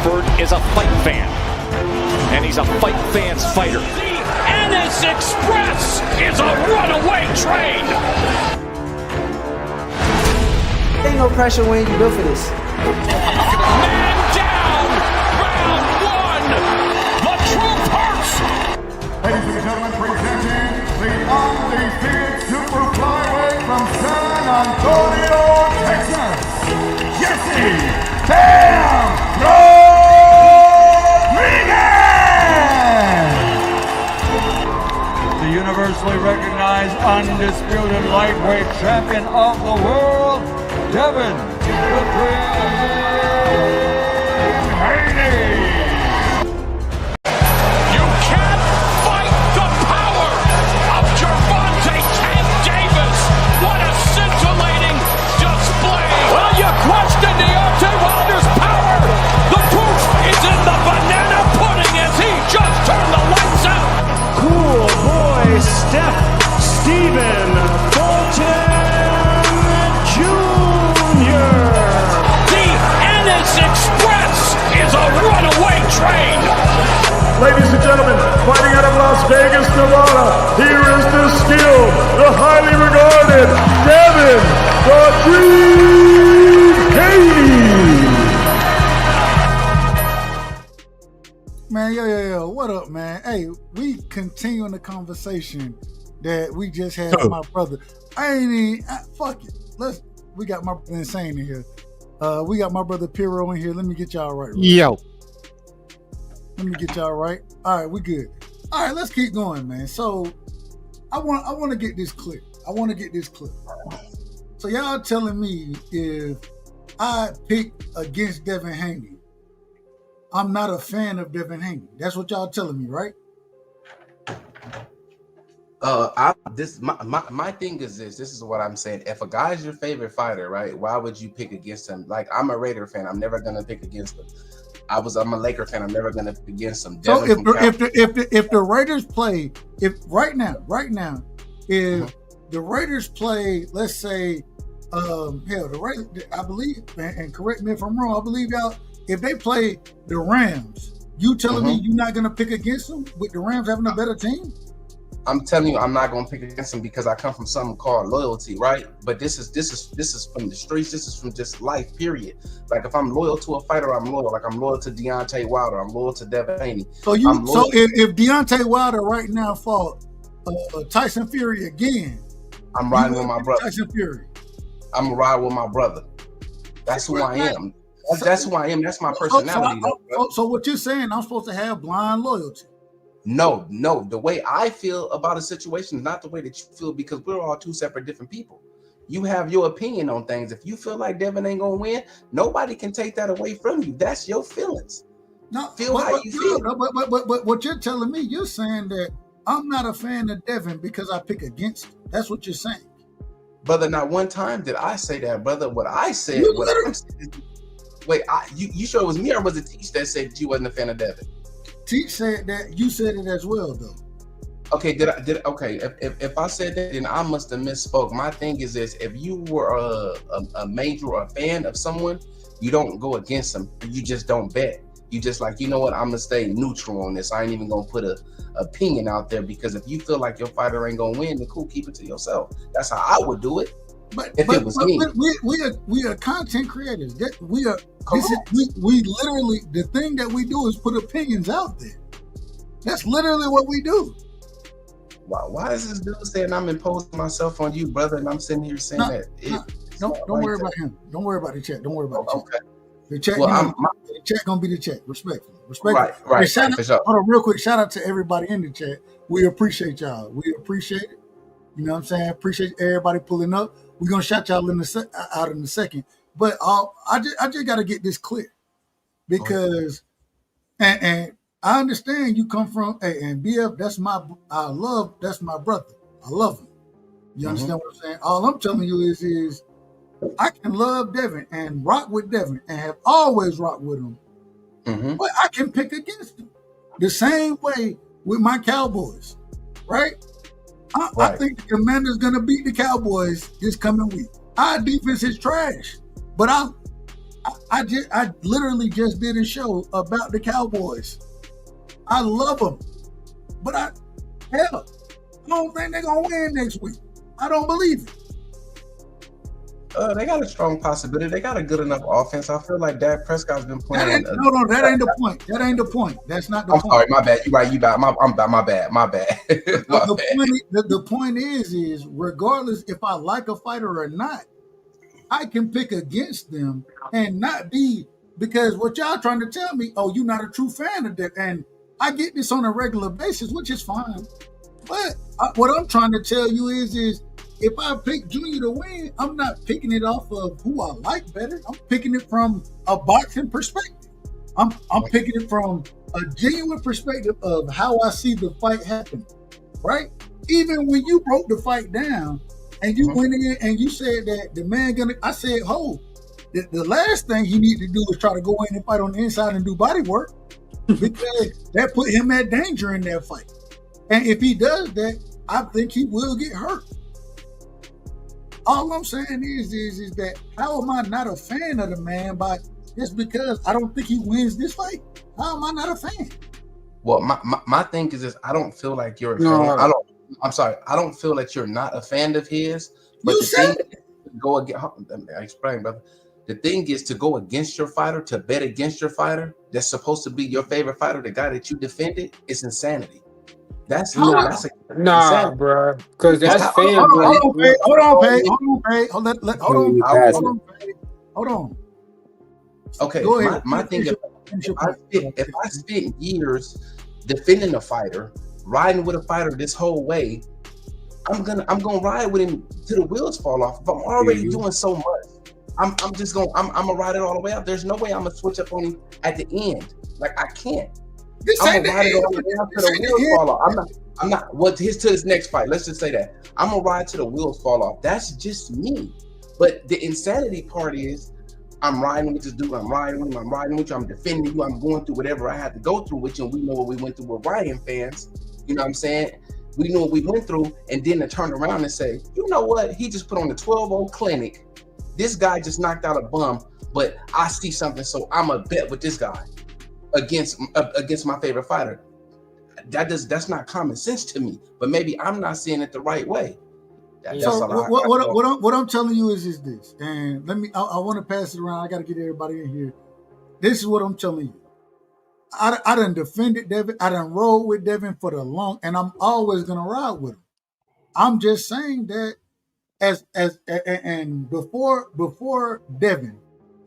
Crawford is a fight fan, and he's a fight fan's fighter. The Ennis Express is a runaway train. Ain't no pressure when you built for this. Man down, round one. The truth hurts. Ladies and gentlemen, presenting the undefeated super flyweight from San Antonio, Texas, Jesse Bam Rodriguez! The universally recognized undisputed lightweight champion of the world, Devin the Dream Haney! You can't fight the power of Gervonta Tank Davis. What a scintillating display. Well, you question Deontay Wilder's power. The proof is in the banana pudding as he just turned the lights out. Cool boy Steph Stephen Fulton Jr. The Ennis Express is a runaway train. Ladies and gentlemen, fighting out of Las Vegas, Nevada, here is the skilled, the highly regarded Devin the Dream Haney! Man, yo, what up, man? Hey, we continuing the conversation that we just had with my brother. Fuck it. We got my brother Insane in here. We got my brother Piro in here. Let me get y'all right. Yo. Let me get y'all right. All right, we good. All right, let's keep going, man. So I want to get this clear. So y'all telling me if I pick against Devin Haney, I'm not a fan of Devin Haney. That's what y'all telling me, right? My thing is this is what I'm saying. If a guy's your favorite fighter, right, why would you pick against him? Like, I'm a Raider fan, I'm never gonna pick against him. I'm a Laker fan, I'm never gonna pick against him. So if the Raiders play, if the Raiders play, let's say, the Raiders, I believe, and correct me if I'm wrong, I believe y'all, if they play the Rams, you telling me you're not gonna pick against them with the Rams having a better team? I'm telling you, I'm not gonna pick against him because I come from something called loyalty, right? But this is from the streets. This is from just life, period. Like, if I'm loyal to a fighter, I'm loyal. Like, I'm loyal to Deontay Wilder. I'm loyal to Devin Haney. So if Deontay Wilder right now fought Tyson Fury again, I'm riding with my brother. Tyson Fury. I'm gonna ride with my brother. That's who I am. That's who I am. That's my personality. So what you're saying, I'm supposed to have blind loyalty? No. The way I feel about a situation is not the way that you feel, because we're all two separate different people. You have your opinion on things. If you feel like Devin ain't gonna win, nobody can take that away from you. That's your feelings. How you feel. But what you're telling me, you're saying that I'm not a fan of Devin because I pick against him. That's what you're saying. Brother, not one time did I say that, brother. What I said, you sure it was me or was it Teach that said that you wasn't a fan of Devin? Teach said that. You said it as well, though. Okay, okay, if I said that, then I must have misspoke. My thing is this: if you were a major or a fan of someone, you don't go against them. You just don't bet. You just like, you know what? I'm gonna stay neutral on this. I ain't even gonna put a opinion out there, because if you feel like your fighter ain't gonna win, then cool, keep it to yourself. That's how I would do it. But it was me. We are content creators. We literally, the thing that we do is put opinions out there. That's literally what we do. Why is this dude saying I'm imposing myself on you, brother? And I'm sitting here saying don't worry about him. Don't worry about the chat. Don't worry about the chat. Okay. The chat, the chat gonna be the chat. Respectfully. Right. Hold on, real quick. Shout out to everybody in the chat. We appreciate y'all. We appreciate it. You know what I'm saying? Appreciate everybody pulling up. We're gonna shout y'all out in a second. But I just gotta get this clear, because and I understand you come from and BF. That's my brother. I love him. You understand what I'm saying? All I'm telling you is I can love Devin and rock with Devin and have always rocked with him, but I can pick against him the same way with my Cowboys, right? I think the Commanders gonna beat the Cowboys this coming week. Our defense is trash, but I I literally just did a show about the Cowboys. I love them, but I don't think they're gonna win next week. I don't believe it. They got a strong possibility. They got a good enough offense. I feel like Dak Prescott's been playing. That ain't the point. That ain't the point. That's not the point. I'm sorry, my bad. You're right. You bad. My bad. The point is regardless if I like a fighter or not, I can pick against them and not be, because what y'all trying to tell me, oh, you're not a true fan of that. And I get this on a regular basis, which is fine. But what I'm trying to tell you is if I pick Junior to win, I'm not picking it off of who I like better. I'm picking it from a boxing perspective. I'm picking it from a genuine perspective of how I see the fight happen, right? Even when you broke the fight down and you went in and you said that the man I said, the last thing he need to do is try to go in and fight on the inside and do body work, because that put him at danger in that fight. And if he does that, I think he will get hurt. All I'm saying is that how am I not a fan of the man just because I don't think he wins this fight? How am I not a fan? Well, my thing is this: I don't feel like you're a fan. I'm sorry. I don't feel like you're not a fan of his. But You said I explain, brother. The thing is to go against your fighter, to bet against your fighter that's supposed to be your favorite fighter, the guy that you defended. It's insanity. That's insanity. bro. Because that's fan. Hold on. Okay, Go ahead. My thing is, if I spent years defending a fighter, riding with a fighter this whole way, I'm gonna ride with him till the wheels fall off. If I'm already doing so much, I'm gonna ride it all the way up. There's no way I'm gonna switch up on him at the end. Like I can't. I'm gonna ride it all the way up till the wheels fall off. I'm not. Well, to his next fight. Let's just say that I'm gonna ride till the wheels fall off. That's just me. But the insanity part is, I'm riding with this dude. I'm riding with you. I'm defending you. I'm going through whatever I had to go through with you. And we know what we went through with Ryan fans. You know what I'm saying? We know what we went through, and then to turn around and say, you know what? He just put on the 12-0 clinic. This guy just knocked out a bum, but I see something, so I'm a bet with this guy against my favorite fighter. That's not common sense to me. But maybe I'm not seeing it the right way. What I'm telling you is this, and I want to pass it around. I got to get everybody in here. This is what I'm telling you. I done defended Devin. I done rolled with Devin for the long, and I'm always gonna ride with him. I'm just saying that and before Devin,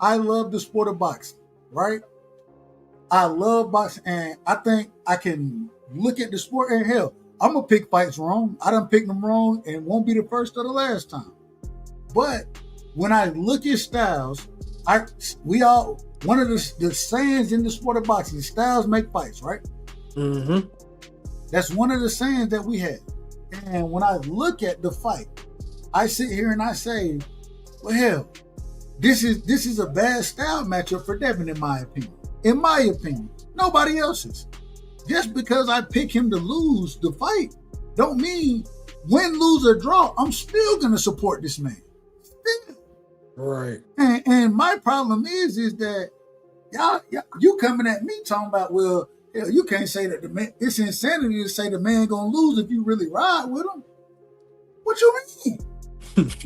I love the sport of boxing, right? I love boxing, and I think I can look at the sport, and hell, I'm gonna pick fights wrong. I done picked them wrong, and won't be the first or the last time. But when I look at styles, one of the sayings in the sport of boxing, styles make fights, right? Mm-hmm. That's one of the sayings that we have. And when I look at the fight, I sit here and I say, well, hell, this is a bad style matchup for Devin, in my opinion. In my opinion, nobody else's. Just because I pick him to lose the fight, don't mean win, lose, or draw, I'm still gonna support this man. Still. Right. And my problem is that y'all, you coming at me talking about, well, hell, you can't say that the man, it's insanity to say the man gonna lose if you really ride with him. What you mean?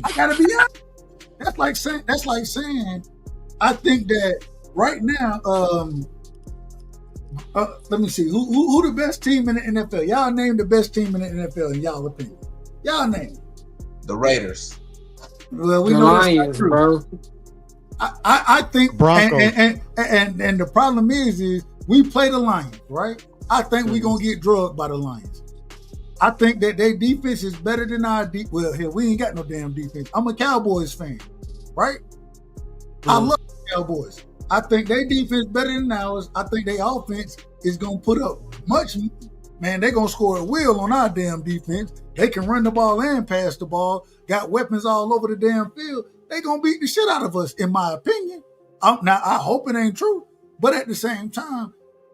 I gotta be honest. That's like saying I think that right now, let me see, who the best team in the NFL? Y'all name the best team in the NFL in y'all opinion. Y'all name the Raiders. Well, we the know Lions, bro. I think Broncos. And the problem is we play the Lions, right? I think we're gonna get drugged by the Lions. I think that their defense is better than our defense. Well, hell, we ain't got no damn defense. I'm a Cowboys fan, right? I love the Cowboys. I think their defense better than ours. I think their offense is gonna put up man, they're gonna score a wheel on our damn defense. They can run the ball and pass the ball, got weapons all over the damn field. They gonna beat the shit out of us, in my opinion. Now, I hope it ain't true, but at the same time,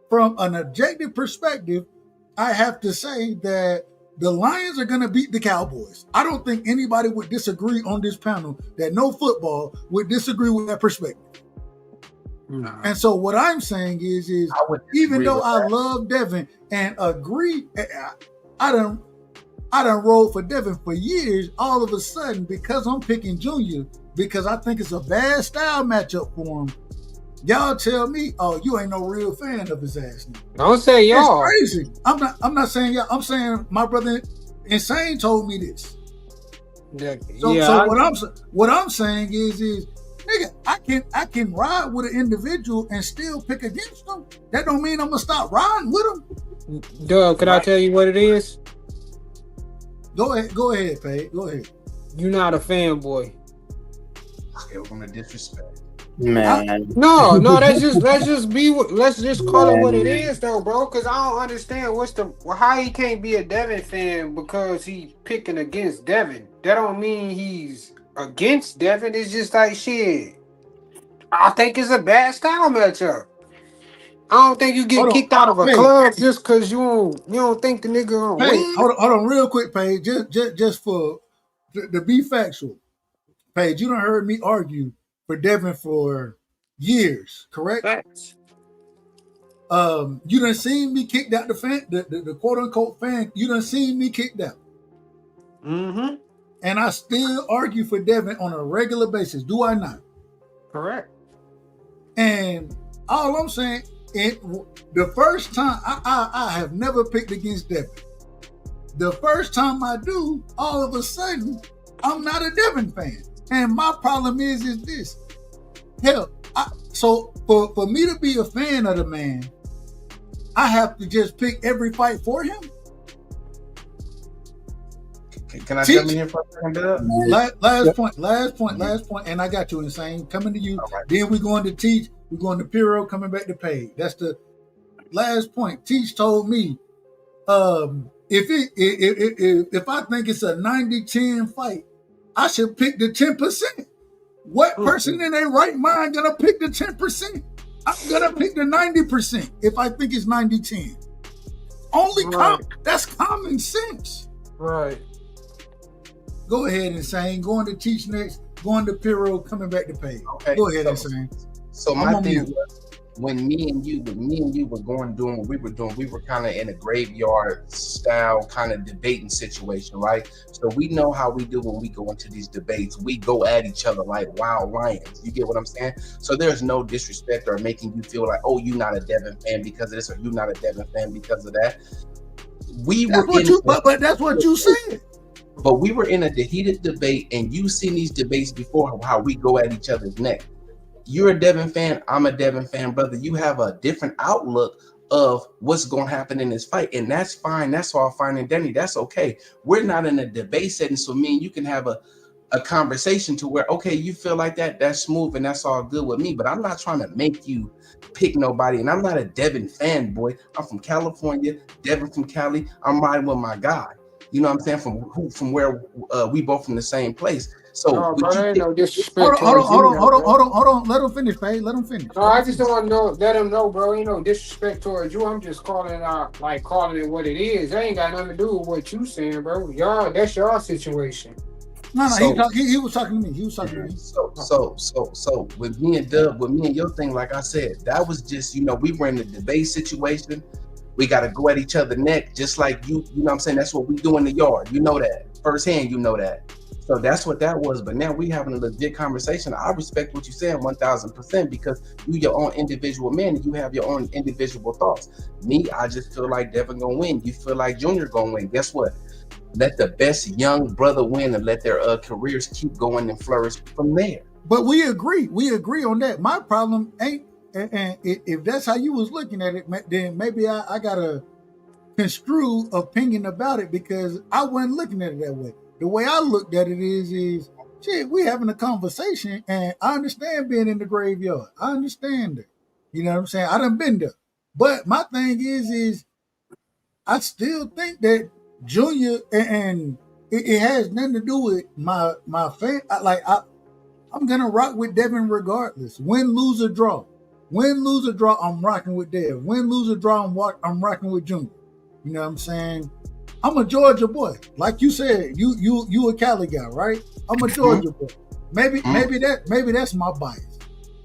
from an objective perspective, I have to say that the Lions are gonna beat the Cowboys. I don't think anybody would disagree on this panel that know football would disagree with that perspective. And so what I'm saying is even though I love Devin and agree, I done rolled for Devin for years. All of a sudden, because I'm picking Junior, because I think it's a bad style matchup for him, y'all tell me, oh, you ain't no real fan of his ass. Don't say y'all. It's crazy. I'm not saying y'all. I'm saying my brother Insane told me this. So what I'm saying is nigga, I can ride with an individual and still pick against them. That don't mean I'm gonna stop riding with them. Doug, can I tell you what it is? Go ahead, Paige. Go ahead. You're not a fanboy. Okay, we're gonna disrespect. Man. No, let's just call it what it is though, bro. Cause I don't understand how he can't be a Devin fan because he's picking against Devin. That don't mean he's against Devin. It's just like shit. I think it's a bad style matchup. I don't think you get kicked out of a club just cause you don't think the nigga gonna win. Hold on, real quick, Paige. Just for to be factual, Paige, you done heard me argue for Devin for years, correct? Facts. You done seen me kicked out the quote unquote fan. You done seen me kicked out. Mm-hmm. And I still argue for Devin on a regular basis. Do I not? Correct. And all I'm saying, the first time I have never picked against Devin. The first time I do, all of a sudden, I'm not a Devin fan. And my problem is this. Hell, so for me to be a fan of the man, I have to just pick every fight for him. Can I jump in here for a second, Doug? Last point, and I got you, Insane. Coming to you. Right. Then we're going to Teach. We're going to Piro, coming back to Paige. That's the last point. Teach told me, if I think it's a 90-10 fight, I should pick the 10%. What person in their right mind gonna pick the 10%? I'm gonna pick the 90% if I think it's 90-10. That's common sense. Right. Go ahead, Insane. Going to Teach next. Going to Piro. Coming back to Paige. Okay. Go ahead, Insane. So my thing was, when me and you were doing what we were doing, we were kind of in a graveyard style kind of debating situation, right? So we know how we do when we go into these debates. We go at each other like wild lions. You get what I'm saying? So there's no disrespect or making you feel like, oh, you're not a Devin fan because of this, or you're not a Devin fan because of that. But that's what you said. But we were in a heated debate, and you've seen these debates before, how we go at each other's neck. You're a Devin fan, I'm a Devin fan, brother. You have a different outlook of what's going to happen in this fight, and that's fine. That's all fine and dandy. That's okay. We're not in a debate setting, so me and you can have a conversation to where, okay, you feel like that, that's smooth, and that's all good with me, but I'm not trying to make you pick nobody, and I'm not a Devin fanboy. I'm from California, Devin from Cali. I'm riding with my guy. You know what I'm saying? From where we both from the same place. So no disrespect. Hold on. Let him finish, Paige. Let him finish. No, I just don't want to know. Let him know, bro. Ain't no disrespect towards you. I'm just calling it what it is. That ain't got nothing to do with what you saying, bro. That's your situation. No, he was talking to me. He was talking to me. So with me and Dub, with me and your thing, like I said, that was just, we were in a debate situation. We got to go at each other's neck, just like you know what I'm saying? That's what we do in the yard. You know that. Firsthand, you know that. So that's what that was. But now we having a legit conversation. I respect what you're saying 1,000% because you your own individual man and you have your own individual thoughts. Me, I just feel like Devin gonna win. You feel like Junior gonna win. Guess what? Let the best young brother win and let their careers keep going and flourish from there. But we agree. We agree on that. My problem ain't, and if that's how you was looking at it, then maybe I got a construed opinion about it because I wasn't looking at it that way. The way I looked at it is shit, we having a conversation, and I understand being in the graveyard. I understand it. You know what I'm saying? I done been there. But my thing is I still think that Junior, and it has nothing to do with my fan. I'm gonna rock with Devin regardless. Win, lose, or draw. Win, lose, or draw, I'm rocking with Dev. Win, lose, or draw, I'm rocking with Junior. You know what I'm saying? I'm a Georgia boy. Like you said, you a Cali guy, right? I'm a Georgia boy. Maybe that's my bias.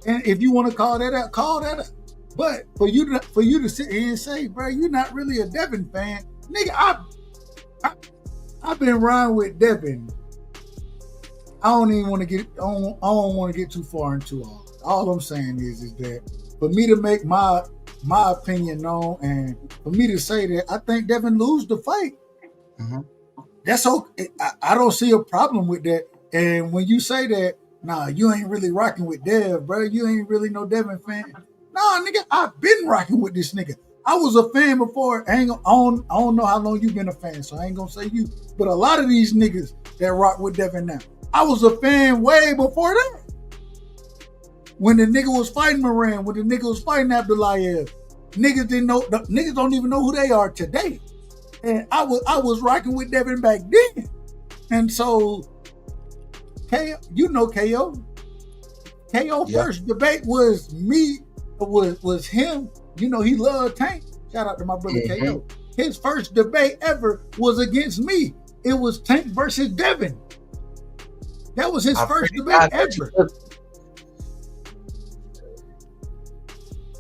And if you want to call that out, call that out. But for you to sit here and say, bro, you're not really a Devin fan, nigga. I've been riding with Devin. I don't even want to get. I don't want to get too far into all I'm saying is that for me to make my opinion known and for me to say that I think Devin lose the fight. Mm-hmm. That's okay. I don't see a problem with that. And when you say that, nah, you ain't really rocking with Dev, bro. You ain't really no Devin fan. Nah, nigga, I've been rocking with this nigga. I was a fan before. I don't know how long you been a fan, so I ain't gonna say you. But a lot of these niggas that rock with Devin now, I was a fan way before that. When the nigga was fighting Moran, when the nigga was fighting Abdulayev, niggas didn't know. Niggas don't even know who they are today. And I was rocking with Devin back then. And so, KO, you know KO. KO first debate was me, was him. You know, he loved Tank. Shout out to my brother KO. His first debate ever was against me. It was Tank versus Devin. That was his first debate ever.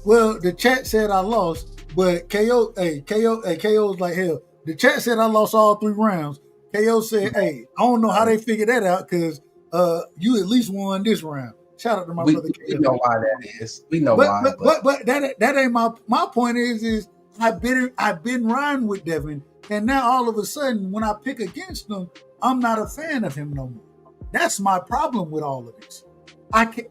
Well, the chat said I lost, but KO was like, hell. The chat said I lost all 3 rounds. KO said, hey, I don't know how they figured that out because you at least won this round. Shout out to my brother KO. We know why that is. We know why. But that ain't my point is I've been riding with Devin, and now all of a sudden when I pick against him, I'm not a fan of him no more. That's my problem with all of this. I can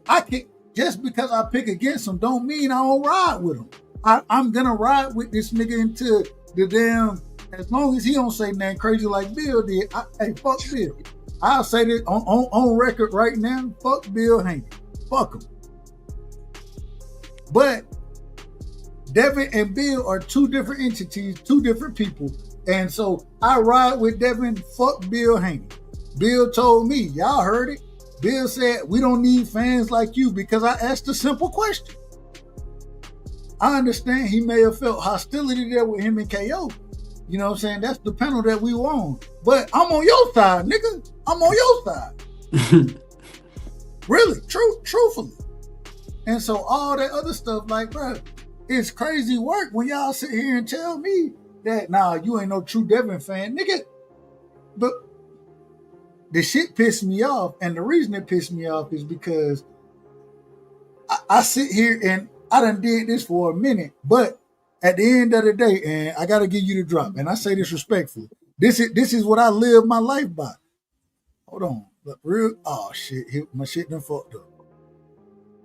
just because I pick against him don't mean I don't ride with him. I'm gonna ride with this nigga until the damn, as long as he don't say nothing crazy like Bill did. Hey, fuck Bill. I'll say this on record right now. Fuck Bill Haney. Fuck him. But Devin and Bill are 2 different entities, 2 different people. And so I ride with Devin. Fuck Bill Haney. Bill told me, y'all heard it. Bill said, we don't need fans like you because I asked a simple question. I understand he may have felt hostility there with him and KO. You know what I'm saying? That's the panel that we were on. But I'm on your side, nigga. I'm on your side. Really, truthfully. And so all that other stuff, like, bro, it's crazy work when y'all sit here and tell me that, nah, you ain't no true Devin fan, nigga. But the shit pissed me off, and the reason it pissed me off is because I sit here and I done did this for a minute, but at the end of the day, and I gotta give you the drop, and I say this respectfully, this is what I live my life by. Hold on, look, oh shit, my shit done fucked up.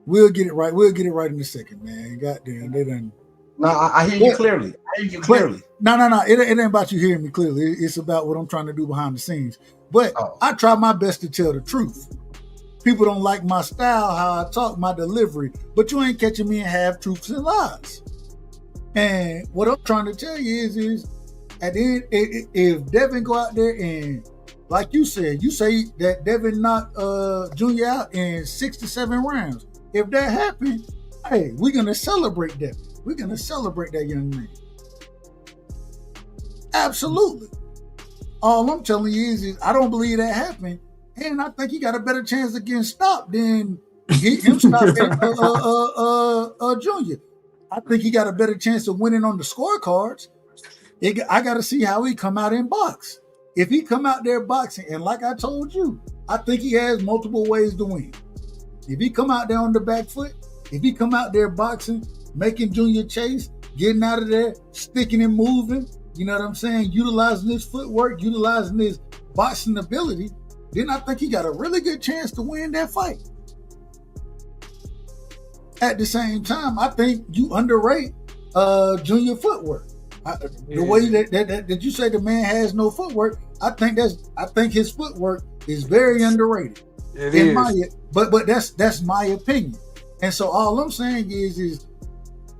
We'll get it right. We'll get it right in a second, man. Goddamn, they done. No, I hear you clearly. No. It ain't about you hearing me clearly. It's about what I'm trying to do behind the scenes. But I try my best to tell the truth. People don't like my style, how I talk, my delivery, but you ain't catching me in half truths and lies. And what I'm trying to tell you is at the end, if Devin go out there and, like you say that Devin knocked Junior out in 6 to 7 rounds. If that happened, hey, we're gonna celebrate Devin. We're gonna celebrate that young man. Absolutely. All I'm telling you is I don't believe that happened, and I think he got a better chance against Stop than him stopping Junior. I think he got a better chance of winning on the scorecards. I got to see how he come out in box. If he come out there boxing, and like I told you, I think he has multiple ways to win. If he come out there on the back foot, if he come out there boxing, making Junior chase, getting out of there, sticking and moving, you know what I'm saying, utilizing his footwork, utilizing his boxing ability, then I think he got a really good chance to win that fight. At the same time, I think you underrate Junior footwork. The way that you say the man has no footwork, I think his footwork is very underrated. But that's my opinion. And so all I'm saying is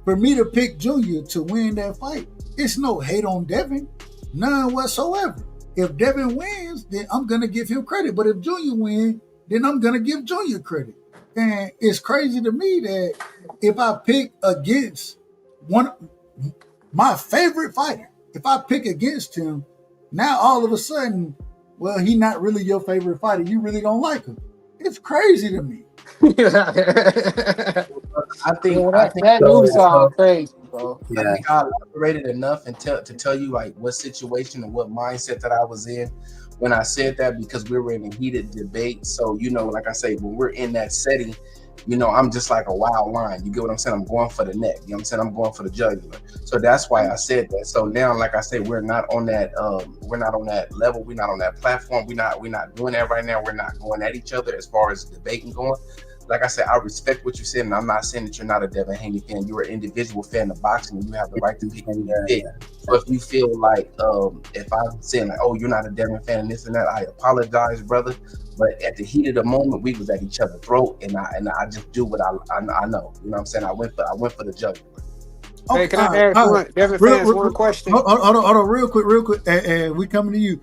for me to pick Junior to win that fight, it's no hate on Devin, none whatsoever. If Devin wins, then I'm gonna give him credit. But if Junior wins, then I'm gonna give Junior credit. And it's crazy to me that if I pick against my favorite fighter, if I pick against him, now all of a sudden, well, he's not really your favorite fighter. You really don't like him. It's crazy to me. I think That do sound crazy, bro. I think I elaborated enough and to tell you like what situation and what mindset that I was in when I said that, because we were in a heated debate. So, you know, like I say, when we're in that setting, you know, I'm just like a wild lion. You get what I'm saying? I'm going for the neck. You know what I'm saying? I'm going for the jugular. So that's why I said that. So now, like I say, we're not on that level. We're not on that platform. We're not doing that right now. We're not going at each other as far as debating going. Like I said, I respect what you said, and I'm not saying that you're not a Devin Haney fan. You're an individual fan of boxing, and you have the right to pick who you pick. So if you feel like, if I'm saying like, oh, you're not a Devin fan and this and that, I apologize, brother. But at the heat of the moment, we was at each other's throat, and I just do what I know. You know what I'm saying? I went for the jugular. Hey, can I ask Devin fans one question? Hold on, real quick, and we coming to you.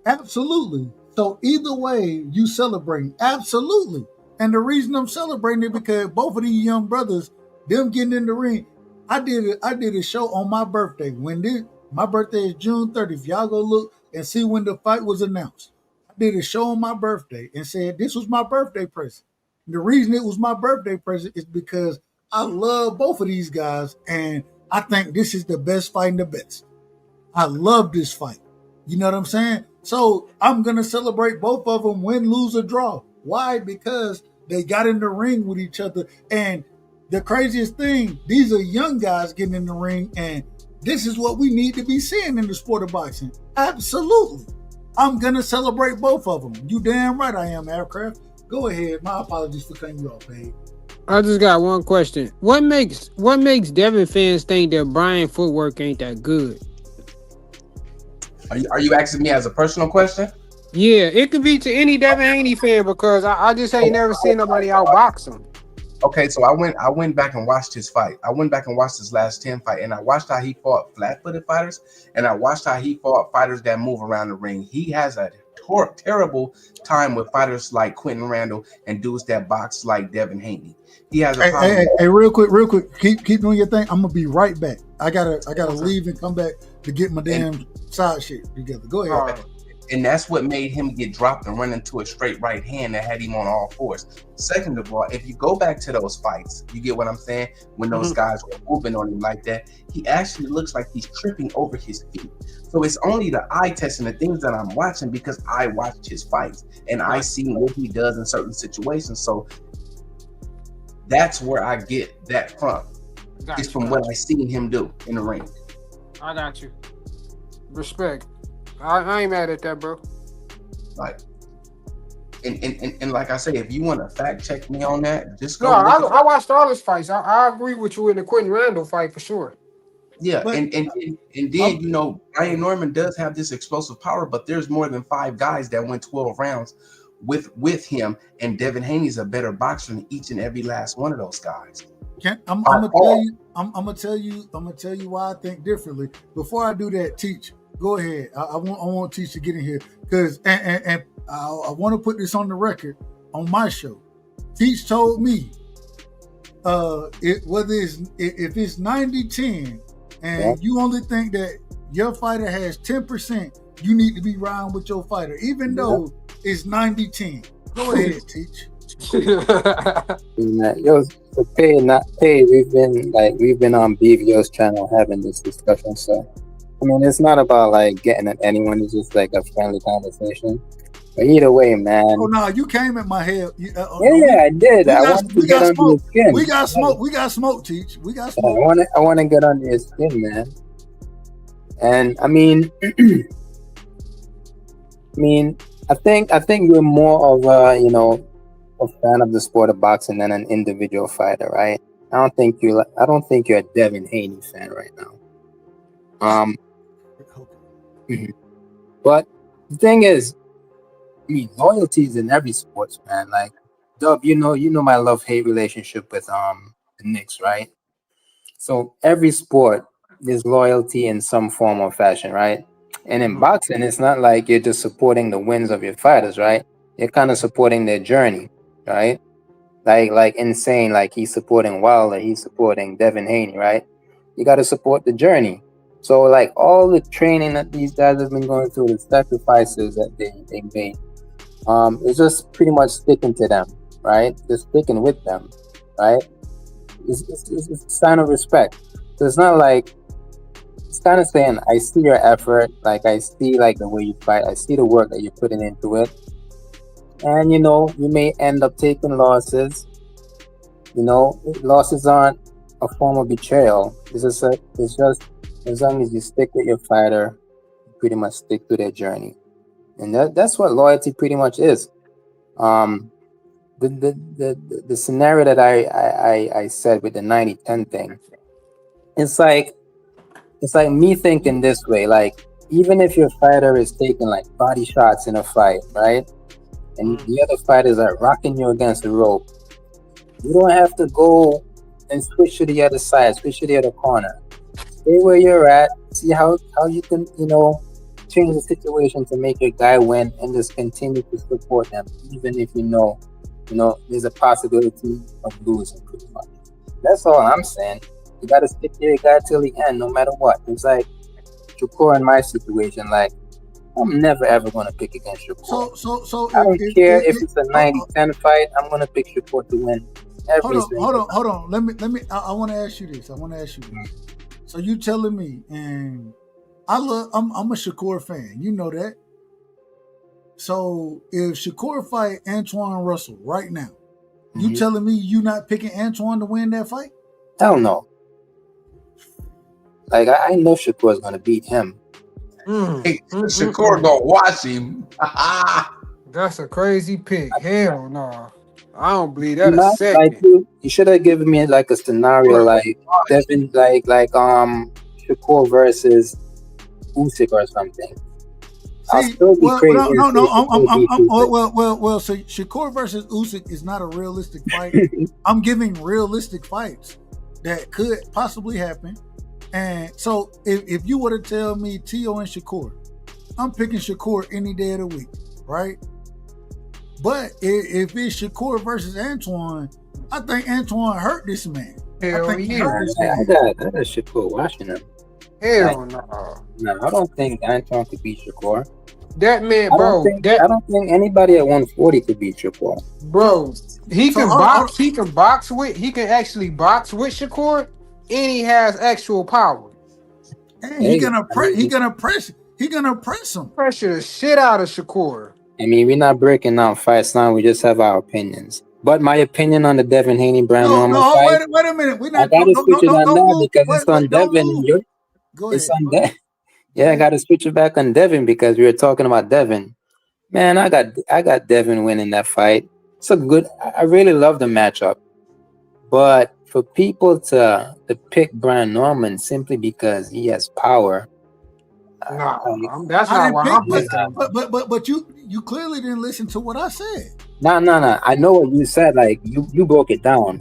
Absolutely. So either way, you celebrating. Absolutely. And the reason I'm celebrating it because both of these young brothers, them getting in the ring. I did a show on my birthday. My birthday is June 30th. Y'all go look and see when the fight was announced. I did a show on my birthday and said this was my birthday present. And the reason it was my birthday present is because I love both of these guys, and I think this is the best fight in the best. I love this fight. You know what I'm saying? So I'm going to celebrate both of them, win, lose, or draw. Why? Because they got in the ring with each other. And the craziest thing, these are young guys getting in the ring, and this is what we need to be seeing in the sport of boxing. Absolutely. I'm going to celebrate both of them. You damn right I am, Aircraft. Go ahead. My apologies for cutting you off, babe. I just got one question. What makes Devin fans think that Brian footwork ain't that good? Are you asking me as a personal question? Yeah, it could be to any Devin Haney fan because I just ain't never seen nobody outbox him. Okay, so I went back and watched his fight. I went back and watched his last 10 fight, and I watched how he fought flat-footed fighters, and I watched how he fought fighters that move around the ring. He has a terrible time with fighters like Quentin Randall and dudes that box like Devin Haney. He has a problem. Hey, real quick. Keep doing your thing. I'm gonna be right back. I gotta leave and come back to get my damn side shit together. Go ahead. And that's what made him get dropped and run into a straight right hand that had him on all fours. Second of all, if you go back to those fights, you get what I'm saying? When those guys were moving on him like that, he actually looks like he's tripping over his feet. So it's only the eye test and the things that I'm watching because I watched his fights and I see what he does in certain situations. So that's where I get that from. It's from what I seen him do in the ring. I got you. Respect. I ain't mad at that, bro. Like, and like I say, if you want to fact check me on that, just go. No, I watched all his fights. I agree with you in the Quentin Randall fight for sure. Yeah, and then you know, Brian Norman does have this explosive power, but there's more than 5 guys that went 12 rounds with him, and Devin Haney's a better boxer than each and every last one of those guys. I'm gonna tell you why I think differently. Before I do that, Teach. Go ahead. I want Teach to get in here because and I want to put this on the record on my show. Teach told me if it's 90-10 and you only think that your fighter has 10%, you need to be riding with your fighter, even though it's 90-10. Go ahead, Teach. Yo, for pay, not pay, we've been on BVO's channel having this discussion, so I mean, it's not about like getting at anyone. It's just like a friendly conversation. But either way, man. Oh no, you came at my head. I did. I wanted to get under your skin. We got smoke, Teach. We got smoke. I want to get under your skin, man. And I mean, I think you're more of a fan of the sport of boxing than an individual fighter, right? I don't think you're a Devin Haney fan right now. But the thing is, I mean, loyalty is in every sports, man. Like, Dub, you know my love-hate relationship with the Knicks, right? So every sport there's loyalty in some form or fashion, right? And in boxing, it's not like you're just supporting the wins of your fighters, right? You're kind of supporting their journey, right? Like Insane, like he's supporting Wilder, he's supporting Devin Haney, right? You got to support the journey. So like all the training that these guys have been going through, the sacrifices that they made, it's just pretty much sticking to them, right? Just sticking with them, right? it's a sign of respect. So it's not like, it's kind of saying, I see your effort, like I see like the way you fight, I see the work that you're putting into it, and you may end up taking losses. Losses aren't a form of betrayal. It's just as long as you stick with your fighter, you pretty much stick to their journey, and that's what loyalty pretty much is. The scenario that I said with the 90-10 thing, it's like me thinking this way, like, even if your fighter is taking like body shots in a fight, right, and the other fighters are rocking you against the rope, you don't have to go and switch to the other side, switch to the other corner. Stay where you're at, see how you can change the situation to make your guy win, and just continue to support them, even if there's a possibility of losing, pretty much. That's all I'm saying. You gotta stick to your guy till the end, no matter what. It's like Shakur in my situation. Like, I'm never ever gonna pick against Shakur. So I don't care if it's a 90-10 fight. I'm gonna pick Shakur to win. Hold on. Let me. I want to ask you this. So you telling me, and I'm a Shakur fan. You know that. So if Shakur fight Antoine Russell right now, you telling me you not picking Antoine to win that fight? Hell no. Like, I know Shakur is gonna beat him. Shakur gonna watch him. That's a crazy pick. Hell no. I don't believe that a second. Like, you should have given me like a scenario, like Devin, like Shakur versus Usyk or something. I'll still be crazy. Well. So Shakur versus Usyk is not a realistic fight. I'm giving realistic fights that could possibly happen. And so if you were to tell me Tio and Shakur, I'm picking Shakur any day of the week, right? But if it's Shakur versus Antoine, I think Antoine hurt this man. Hell I got Shakur watching him. Hell no. No, I don't think Antoine could beat Shakur. That man, bro. I don't think anybody at 140 could beat Shakur. Bro, he can box. He can box with. He can actually box with Shakur, and he has actual power. And he gonna press him. Pressure the shit out of Shakur. I mean, we're not breaking down fights now. We just have our opinions. But my opinion on the Devin Haney Brian Norman fight. Wait a minute. I gotta switch it on that because it's on Devin. Go ahead. It's on Devin. Yeah, I gotta switch it back on Devin because we were talking about Devin. Man, I got Devin winning that fight. It's a good. I really love the matchup. But for people to pick Brian Norman simply because he has power. That's not what I'm thinking. But you clearly didn't listen to what I said. No. I know what you said. Like, you broke it down.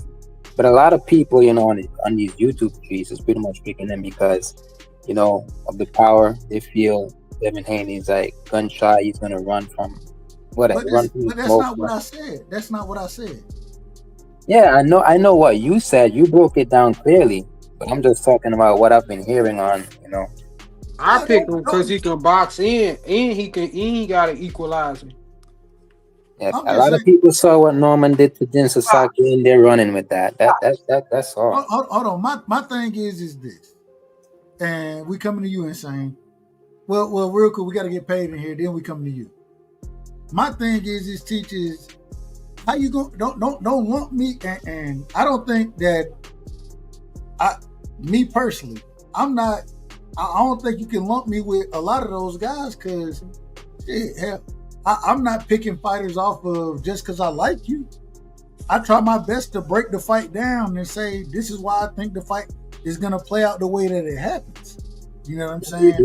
But a lot of people, on these YouTube streets is pretty much picking them because, of the power. They feel Devin Haney's like gun shy. He's gonna run from whatever. But that's not what I said. That's not what I said. Yeah, I know what you said. You broke it down clearly. But I'm just talking about what I've been hearing on, I picked him because he can box in, and he got an equalizer. Yeah, a lot of people saw what Norman did to Jin Sasaki, and they're running with that. That's all. Hold on. My thing is this, and we coming to you and saying, well, real quick, we got to get paid in here. Then we come to you. My thing is teachers, how you go? Don't want me, and I don't think that me personally, I don't think you can lump me with a lot of those guys because, hell, I'm not picking fighters off of just because I like you. I try my best to break the fight down and say, this is why I think the fight is going to play out the way that it happens. You know what I'm saying?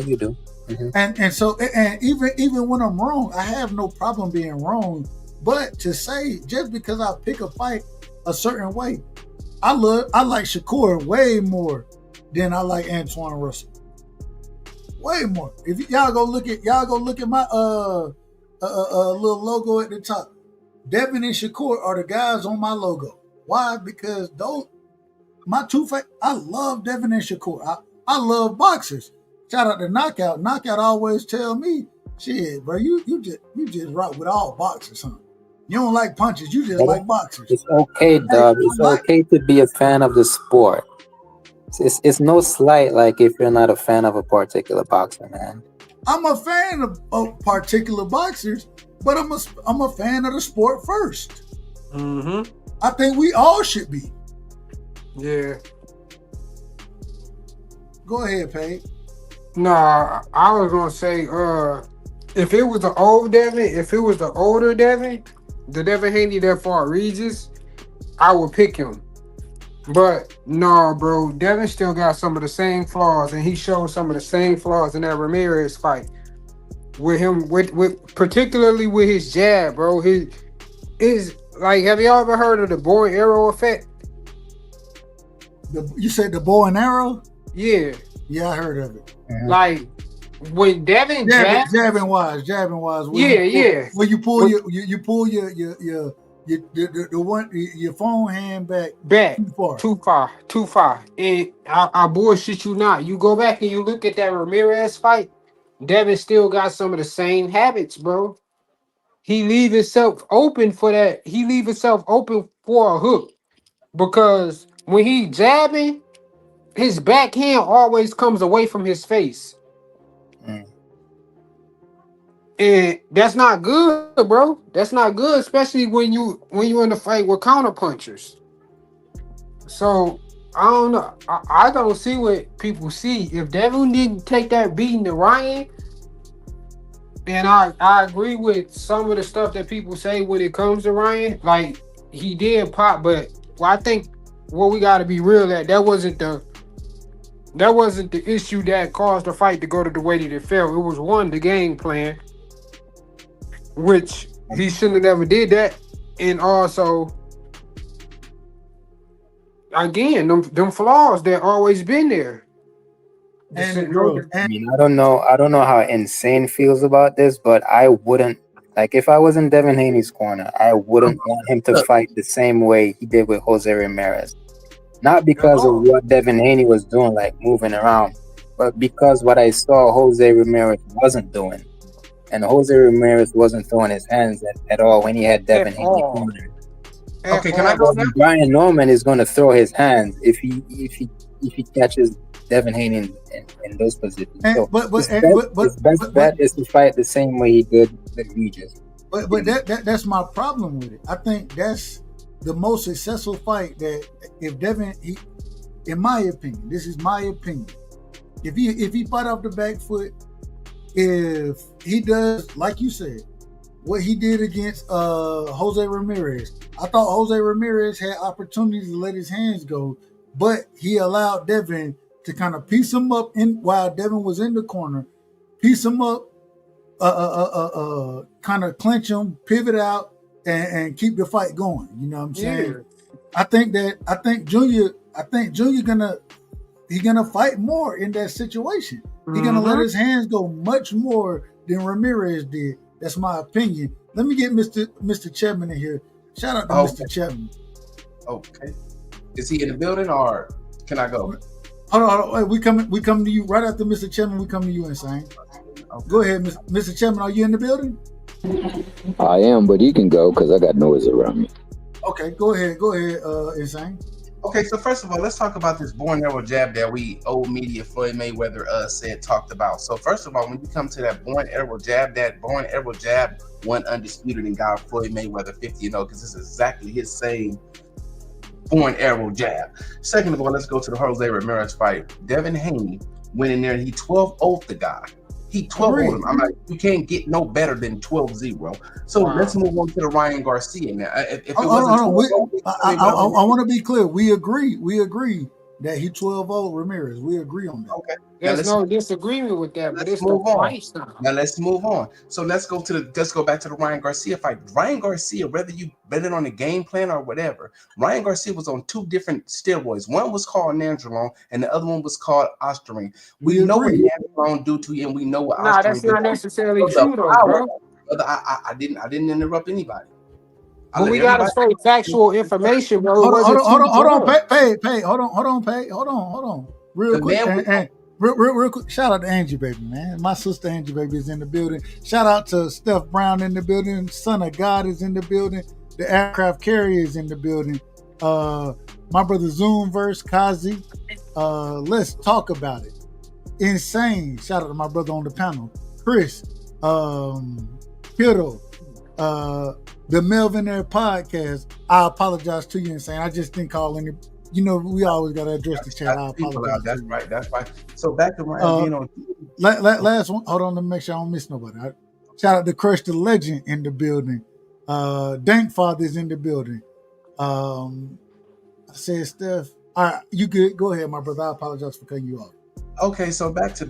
You do. Mm-hmm. And so even when I'm wrong, I have no problem being wrong. But to say just because I pick a fight a certain way, I like Shakur way more than I like Antoine Russell. Way more. If y'all go look at my little logo at the top. Devin and Shakur are the guys on my logo. Why? Because my two fights. I love Devin and Shakur. I love boxers. Shout out to Knockout. Knockout always tell me, shit, bro, you just rock with all boxers, huh? You don't like punches. You just like boxers. It's okay, dub. It's okay to be a fan of the sport. It's no slight like if you're not a fan of a particular boxer, man. I'm a fan of particular boxers, but I'm a fan of the sport first. Mm-hmm. I think we all should be. Yeah. Go ahead, Paige. Nah, I was gonna say, if it was the old Devin, if it was the older Devin, the Devin Haney that fought Regis, I would pick him. But no, bro, Devin still got some of the same flaws, and he showed some of the same flaws in that Ramirez fight. With him, with particularly with his jab, bro. His like, have you ever heard of the bow and arrow effect? You said the bow and arrow? Yeah. Yeah, I heard of it. Like when Devin jabbing wise. Yeah. When you pull your phone hand back too far. And I bullshit you not. You go back and you look at that Ramirez fight. Devin still got some of the same habits, bro. He leave himself open for that. He leave himself open for a hook because when he jabbing, his backhand always comes away from his face. And that's not good, bro. That's not good, especially when you in a fight with counterpunchers. So I don't know. I don't see what people see. If Devin didn't take that beating to Ryan, and I agree with some of the stuff that people say when it comes to Ryan, like he did pop, but I think what we got to be real at, that wasn't the issue that caused the fight to go to the way that it fell. It was the game plan, which he shouldn't have never did that, and also, again, them flaws that always been there. I mean, I don't know how Insane feels about this, but I wouldn't, like, if I was in Devin Haney's corner, I wouldn't want him to fight the same way he did with Jose Ramirez. Not because of what Devin Haney was doing, like moving around, but because what I saw Jose Ramirez wasn't doing. And Jose Ramirez wasn't throwing his hands at all when he had Devin Haney cornered. Okay, can I go now? Brian Norman is going to throw his hands if he catches Devin Haney in those positions. So his best bet is to fight the same way he did with Regis. But that's my problem with it. I think that's the most successful fight that if Devin, in my opinion, this is my opinion. If he fight off the back foot, if he does, like you said, what he did against Jose Ramirez, I thought Jose Ramirez had opportunities to let his hands go, but he allowed Devin to kind of piece him up while Devin was in the corner, piece him up, kind of clinch him, pivot out, and keep the fight going. You know what I'm saying? Yeah. I think Junior gonna fight more in that situation. He's gonna let his hands go much more than Ramirez did. That's my opinion. Let me get Mr. Chapman in here. Shout out to Mr. Chapman. Okay. Is he in the building or can I go? Hold on. Wait, we coming to you right after Mr. Chapman. We come to you, Insane. Okay. Go ahead, Mr. Chapman. Are you in the building? I am, but he can go because I got noise around me. Okay, go ahead, Insane. Okay, so first of all, let's talk about this bow and arrow jab that old media Floyd Mayweather talked about. So first of all, when you come to that bow and arrow jab won undisputed and got Floyd Mayweather 50-0 because it's exactly his same bow and arrow jab. Second of all, let's go to the Jose Ramirez fight. Devin Haney went in there and he 12-0'd the guy. He 12-0'd him. I'm like, you can't get no better than 12-0. So let's move on to the Ryan Garcia now. I want to be clear. We agree that he 12-0 Ramirez. We agree on that. Okay. There's no disagreement with that, but it's move the on. fight style. Now let's move on. So let's go back to the Ryan Garcia fight. Ryan Garcia, whether you bet it on the game plan or whatever, Ryan Garcia was on two different steroids. One was called Nandrolone, and the other one was called Ostarine. We know what Nandrolone do to you, and we know what Ostarine. That's not necessarily true, though, bro. I didn't interrupt anybody. But we gotta say factual information, bro. Hold on, Pay. Hold on. Real quick. real quick, shout out to Angie Baby, man. My sister Angie Baby is in the building. Shout out to Steph Brown in the building. Son of God is in the building. The aircraft carrier is in the building. My brother Zoomverse, Kazi. Let's talk about it. Insane. Shout out to my brother on the panel. Chris, Kiddo, the Melvin Air podcast. I apologize to you, Insane. I just didn't call any. You know, we always got to address the chat. I apologize. That's right. So back to Ryan being on. Last one. Hold on, to make sure I don't miss nobody. Shout out to Crush the Legend in the building. Dank Father's in the building. I said, Steph. All right, you good? Go ahead, my brother. I apologize for cutting you off. Okay, so back to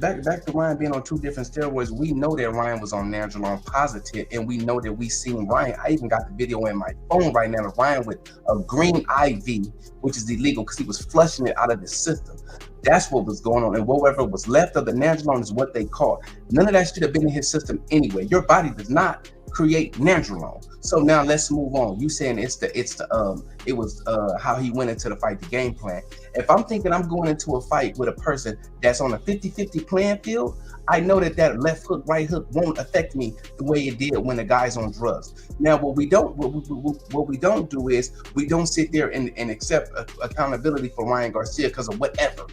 Ryan being on 2 different steroids. We know that Ryan was on Nandrolone positive, and we know that we seen Ryan. I even got the video in my phone right now of Ryan with a green IV, which is illegal because he was flushing it out of the system. That's what was going on, and whatever was left of the Nandrolone is what they caught. None of that should have been in his system anyway. Your body does not create Nandrolone. So now let's move on. You saying it was how he went into the fight, the game plan. If I'm thinking I'm going into a fight with a person that's on a 50-50 playing field, I know that left hook, right hook won't affect me the way it did when the guy's on drugs. Now, what we don't do is we don't sit there and accept accountability for Ryan Garcia because of whatever.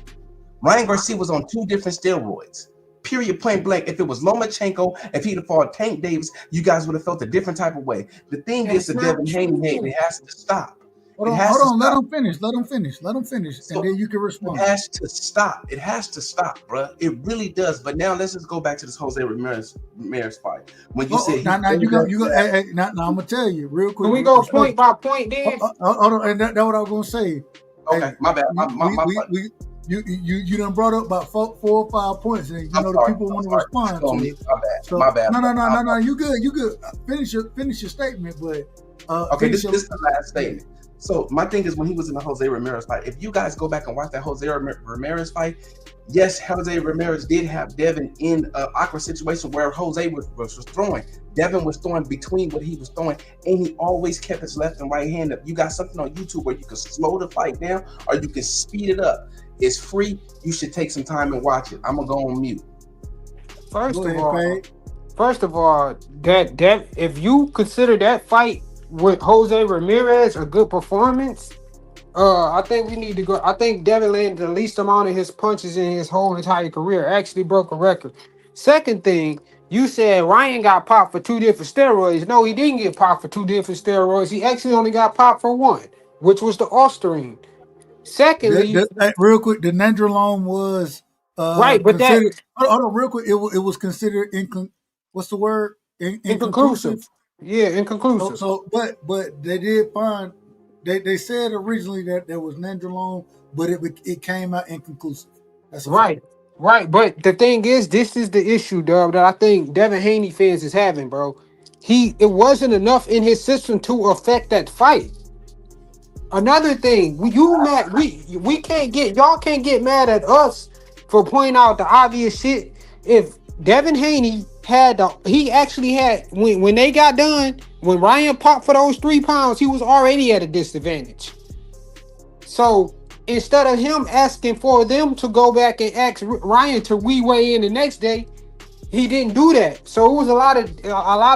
Ryan Garcia was on 2 different steroids. Period, plain blank. If it was Lomachenko, if he'd have fought Tank Davis, you guys would have felt a different type of way. The thing is, the Devin Haney hate, it has to stop. Hold on. Let him finish. So and then you can respond. It has to stop, bro. It really does. But now let's just go back to this Jose Ramirez fight. When you said now I'm gonna tell you real quick. Can we go point by point then? Hold on, and that's what I was gonna say. Okay, my bad. You done brought up about 4 or 5 points, and the people want to respond to it. My bad. No. You good. Finish your statement, but okay, this is the last statement. So my thing is, when he was in the Jose Ramirez fight, if you guys go back and watch that Jose Ramirez fight, yes, Jose Ramirez did have Devin in an awkward situation where Jose was throwing. Devin was throwing between what he was throwing, and he always kept his left and right hand up. You got something on YouTube where you can slow the fight down or you can speed it up. It's free. You should take some time and watch it. I'm gonna go on mute. First of all, that if you consider that fight with Jose Ramirez a good performance, I think we need to go. I think Devin landed the least amount of his punches in his whole entire career. Actually broke a record. Second thing, you said Ryan got popped for 2 different steroids. No, he didn't get popped for 2 different steroids. He actually only got popped for 1, which was the Ostarine. Secondly, real quick, the Nandrolone was right, but hold on, real quick. It was considered what's the word? Inconclusive. Yeah, inconclusive. But they did find they said originally that there was Nandrolone, but it came out inconclusive. That's right. Right, but the thing is, this is the issue, dog, that I think Devin Haney fans is having, bro. It wasn't enough in his system to affect that fight. Another thing, we can't get y'all can't get mad at us for pointing out the obvious shit. If Devin Haney he actually had when they got done, when Ryan popped for those 3 pounds, he was already at a disadvantage. So instead of him asking for them to go back and ask Ryan to weigh in the next day, he didn't do that. So it was a lot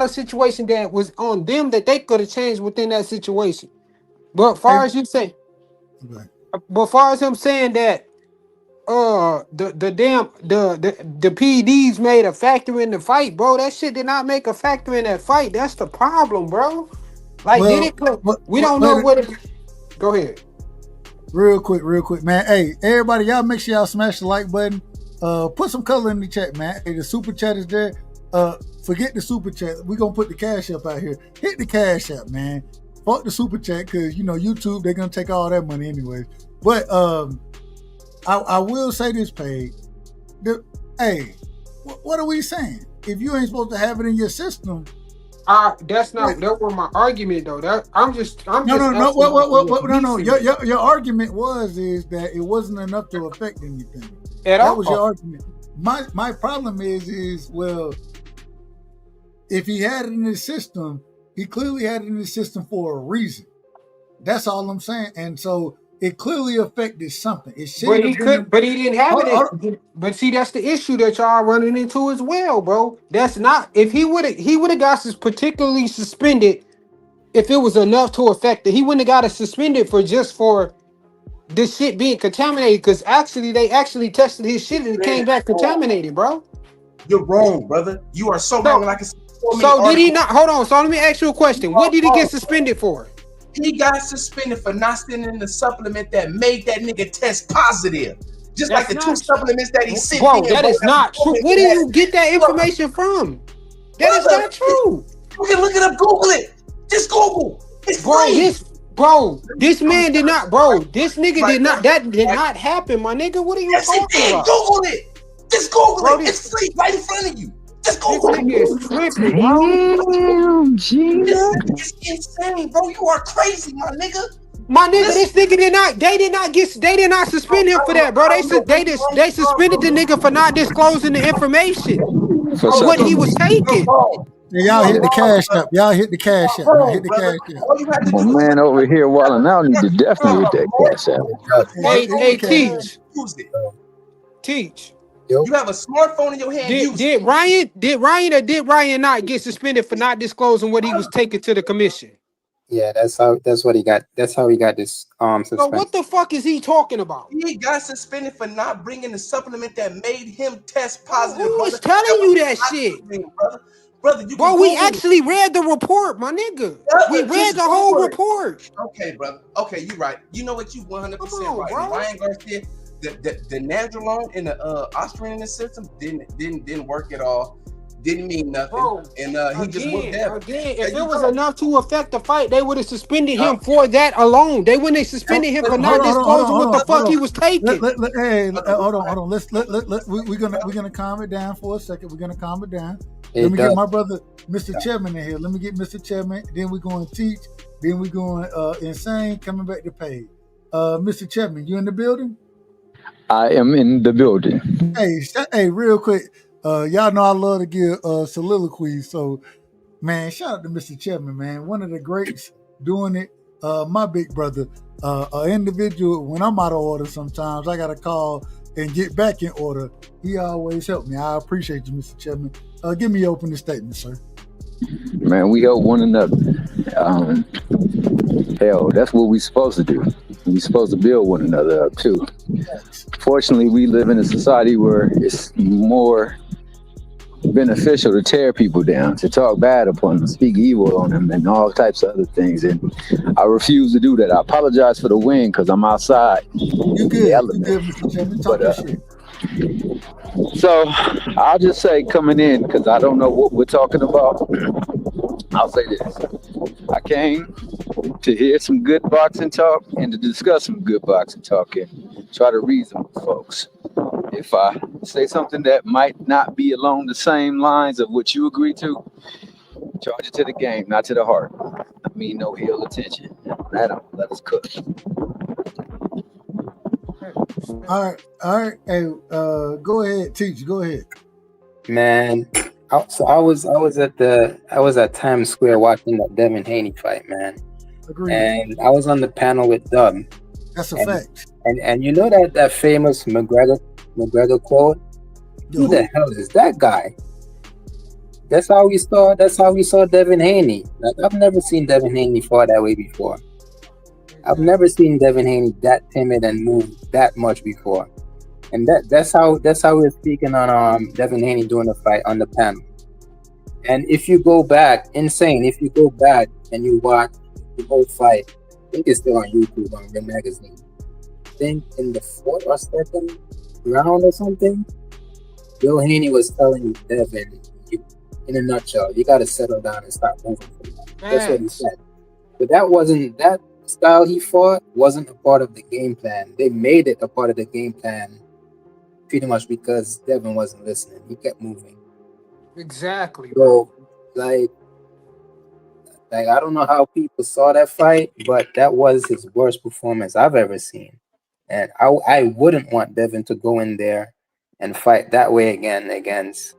of situation that was on them that they could have changed within that situation. But far as you say, but far as him saying that the PDs made a factor in the fight, bro, that shit did not make a factor in that fight. That's the problem, bro. Like, we don't know what it. Go ahead. Real quick, man. Hey, everybody, y'all make sure y'all smash the like button. Put some color in the chat, man. Hey, the super chat is there. Forget the super chat. We're gonna put the cash up out here. Hit the cash up, man. Fuck the super chat, because YouTube, they're gonna take all that money anyways. But I will say this, Paige. Hey, what are we saying? If you ain't supposed to have it in your system, that was my argument though. No. Your argument is that it wasn't enough to affect anything. That was your argument. My problem is well, if he had it in his system, he clearly had it in his system for a reason. That's all I'm saying. And so it clearly affected something. It But shouldn't he have been. could, but he didn't have Hold on, it. But see, that's the issue that y'all running into as well, bro. That's not if he would have got particularly suspended if it was enough to affect it. He wouldn't have got suspended for this shit being contaminated because they actually tested his shit and it came back contaminated, bro. You're wrong, brother. You are so wrong. So, And I can see so many so did he articles. not? Hold on. So let me ask you a question. What did he get suspended for? He got suspended for not sending the supplement that made that nigga test positive. Just That's like the two not supplements that he sent bro. in. That is not true. Where do you get that information from? That is not true. You can look it up. Google it. Just Google. It's Bro, free. this man did not, bro. This nigga did not. That did not happen, my nigga. What are you Yes, it talking did. about? Google it. Just Google Bro, it. It's free right in front of you. Just This Google nigga it. is tripping, bro. Damn, Gina. It's insane, bro. You are crazy, my nigga. My nigga, this nigga did not. They did not suspend him for that, bro. They suspended the nigga for not disclosing the information of what he was taking. Y'all hit the cash app. Y'all hit the cash app. Y'all hit the cash app. All you have to My do is man over here wilding out need to definitely hit that cash out. Hey, teach. use it. Teach. You have a smartphone in your hand. Use it. Did Ryan not get suspended for not disclosing what he was taking to the commission? Yeah, that's what he got. That's how he got this So suspension. what the fuck is he talking about? He got suspended for not bringing the supplement that made him test positive. Who was telling you that shit? Brother, you Bro, can we Google actually read the report, my nigga. We read the whole report. Okay, brother. Okay, you right. You know what? You 100% right. Bro. Ryan Garcia, the Nandrolone in the Austrian in the system didn't work at all. Didn't mean nothing. Bro, And he just whooped that. Again, if it was enough to affect the fight, they would have suspended him for that alone. They wouldn't have suspended him for not disclosing what the fuck he was taking. Hey, hold on. We're gonna calm it down for a second. We're gonna calm it down. Let me get my brother, Mr. Chapman, in here. Let me get Mr. Chapman. Then we're going to teach. Then we're going insane. Coming back to pay. Mr. Chapman, you in the building? I am in the building. Hey, real quick. Y'all know I love to give soliloquies. So, man, shout out to Mr. Chapman, man. One of the greats doing it. My big brother, an individual. When I'm out of order, sometimes I gotta call and get back in order. He always helped me. I appreciate you, Mr. Chapman. Give me your opening statement, sir. Man, we help one another. Hell, that's what we're supposed to do. We're supposed to build one another up too. Fortunately, we live in a society where it's more beneficial to tear people down, to talk bad upon them, speak evil on them, and all types of other things. And I refuse to do that. I apologize for the wind because I'm outside. You good? You good, Mr. Chapman? Talk your shit. So I'll just say coming in, because I don't know what we're talking about, I'll say this. I came to hear some good boxing talk and to discuss some good boxing talk and try to reason with folks. If I say something that might not be along the same lines of what you agree to, charge it to the game, not to the heart. I mean no ill attention. Let us cook. All right. Hey, go ahead, teach. Go ahead. Man, so I was at Times Square watching that Devin Haney fight, man. Agreed. And I was on the panel with Dub. That's a fact. And you know that famous McGregor quote? Who the hell is that guy? That's how we saw Devin Haney. Like, I've never seen Devin Haney fight that way before. I've never seen Devin Haney that timid and move that much before. And that's how we're speaking on Devin Haney doing the fight on the panel. And if you go back and you watch the whole fight, I think it's still on YouTube on Ring Magazine. I think in the fourth or second round or something, Bill Haney was telling Devin, in a nutshell, you got to settle down and stop moving. That's what he said. But that style he fought wasn't a part of the game plan. They made it a part of the game plan pretty much because Devin wasn't listening. He kept moving. Exactly. So, like I don't know how people saw that fight, but that was his worst performance I've ever seen. And I wouldn't want Devin to go in there and fight that way again against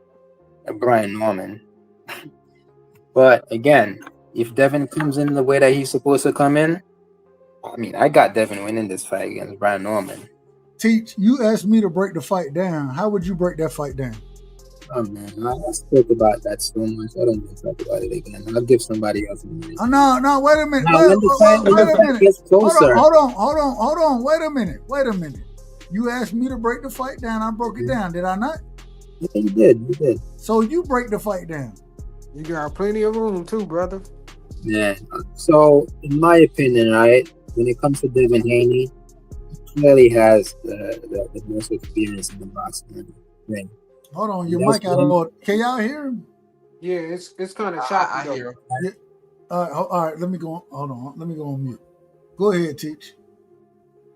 Brian Norman. But again, if Devin comes in the way that he's supposed to come in, I mean, I got Devin winning this fight against Brian Norman. Teach, you asked me to break the fight down. How would you break that fight down? Oh man, I spoke about that so much. I don't want to talk about it again. I'll give somebody else a minute. Oh, no, wait a minute. Now, Wait when the fight gets closer. Hold on. Wait a minute. You asked me to break the fight down. I broke it down. Did I not? Yeah, you did. So you break the fight down. You got plenty of room too, brother. Yeah. So, in my opinion, right, when it comes to Devin Haney, he clearly has the most experience in the boxing ring. Hold on, your mic out of order. Can y'all hear him? Yeah, it's kind of choppy. I hear him. Yeah. All right. Let me go. Hold on. Let me go on mute. Go ahead, Teach.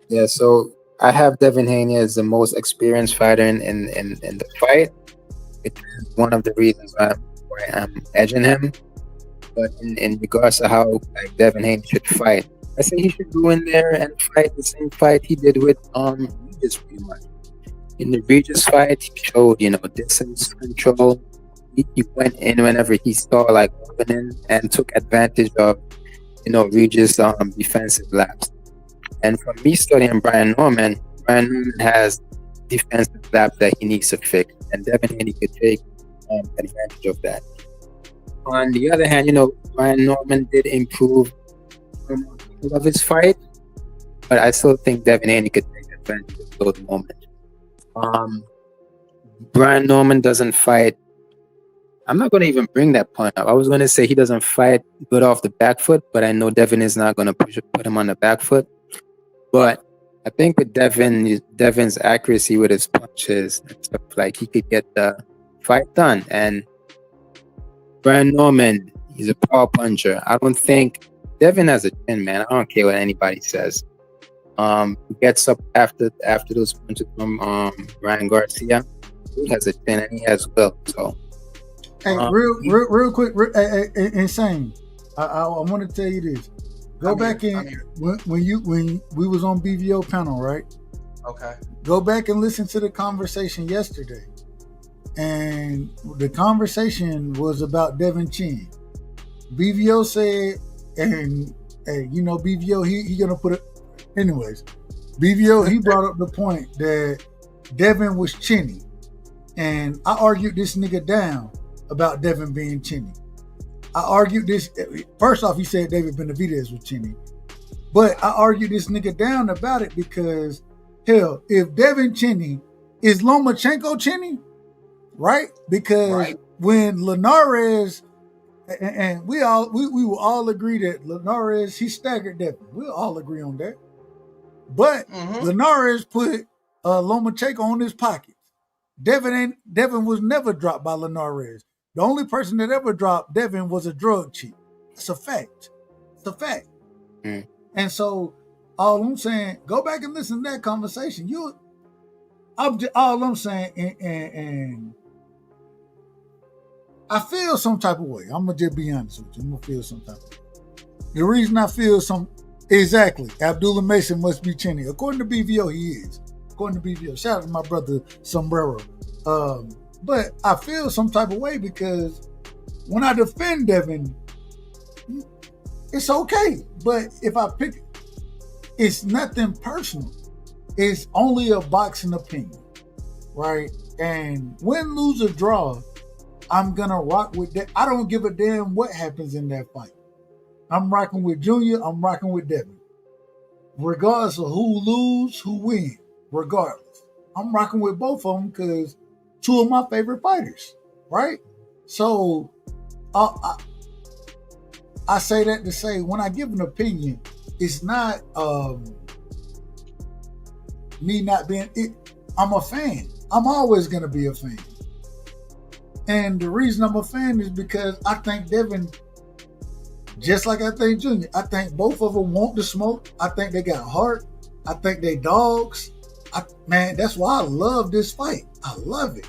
Yeah. So I have Devin Haney as the most experienced fighter in the fight. It's one of the reasons why I'm edging him. But in regards to how like Devin Haney should fight, I say he should go in there and fight the same fight he did with Regis pretty much. In the Regis fight, he showed distance control. He went in whenever he saw like opening and took advantage of Regis defensive lapse. And from me studying Brian Norman has defensive lapse that he needs to fix, and Devin Haney could take advantage of that. On the other hand, Brian Norman did improve of his fight, but I still think Devin Haney could take advantage of those moments. Brian Norman doesn't fight. I'm not going to even bring that point up. I was going to say he doesn't fight good off the back foot, but I know Devin is not going to put him on the back foot. But I think with Devin's accuracy with his punches and stuff, like he could get the fight done. And Brian Norman, he's a power puncher. I don't think Devin has a chin, man. I don't care what anybody says. He gets up after those punches from Ryan Garcia. He has a chin and he has will. So, hey, real quick, insane. I want to tell you this. Go back in when we was on BVO panel, right? Okay. Go back and listen to the conversation yesterday, and the conversation was about Devin Chin. BVO said, and BVO he gonna put it. Anyways, BVO he brought up the point that Devin was chinny, and I argued this nigga down about Devin being chinny. I argued this. First off, he said David Benavidez was chinny, but I argued this nigga down about it because hell, if Devin chinny, is Lomachenko chinny, right? Because when Linares and we will all agree that Linares he staggered Devin. We'll all agree on that. But Linares put Lomachenko on his pockets. Devin was never dropped by Linares. The only person that ever dropped Devin was a drug cheat. It's a fact. It's a fact. And so all I'm saying, go back and listen to that conversation. All I'm saying, and I feel some type of way. I'm gonna just be honest with you. I'm gonna feel some type of way. The reason I feel exactly, Abdullah Mason must be chinny. According to BVO, he is. According to BVO. Shout out to my brother Sombrero. But I feel some type of way because when I defend Devin, it's okay. But if I pick, it's nothing personal. It's only a boxing opinion, right? And win, lose, or draw, I'm gonna rock with that. I don't give a damn what happens in that fight. I'm rocking with Junior. I'm rocking with Devin. Regardless of who lose, who win, regardless. I'm rocking with both of them because two of my favorite fighters, right? So I say that to say when I give an opinion, it's not me not being it. I'm a fan. I'm always gonna be a fan. And the reason I'm a fan is because I think Devin, just like I think Junior, I think both of them want the smoke. I think they got heart. I think they dogs. Man, that's why I love this fight. I love it.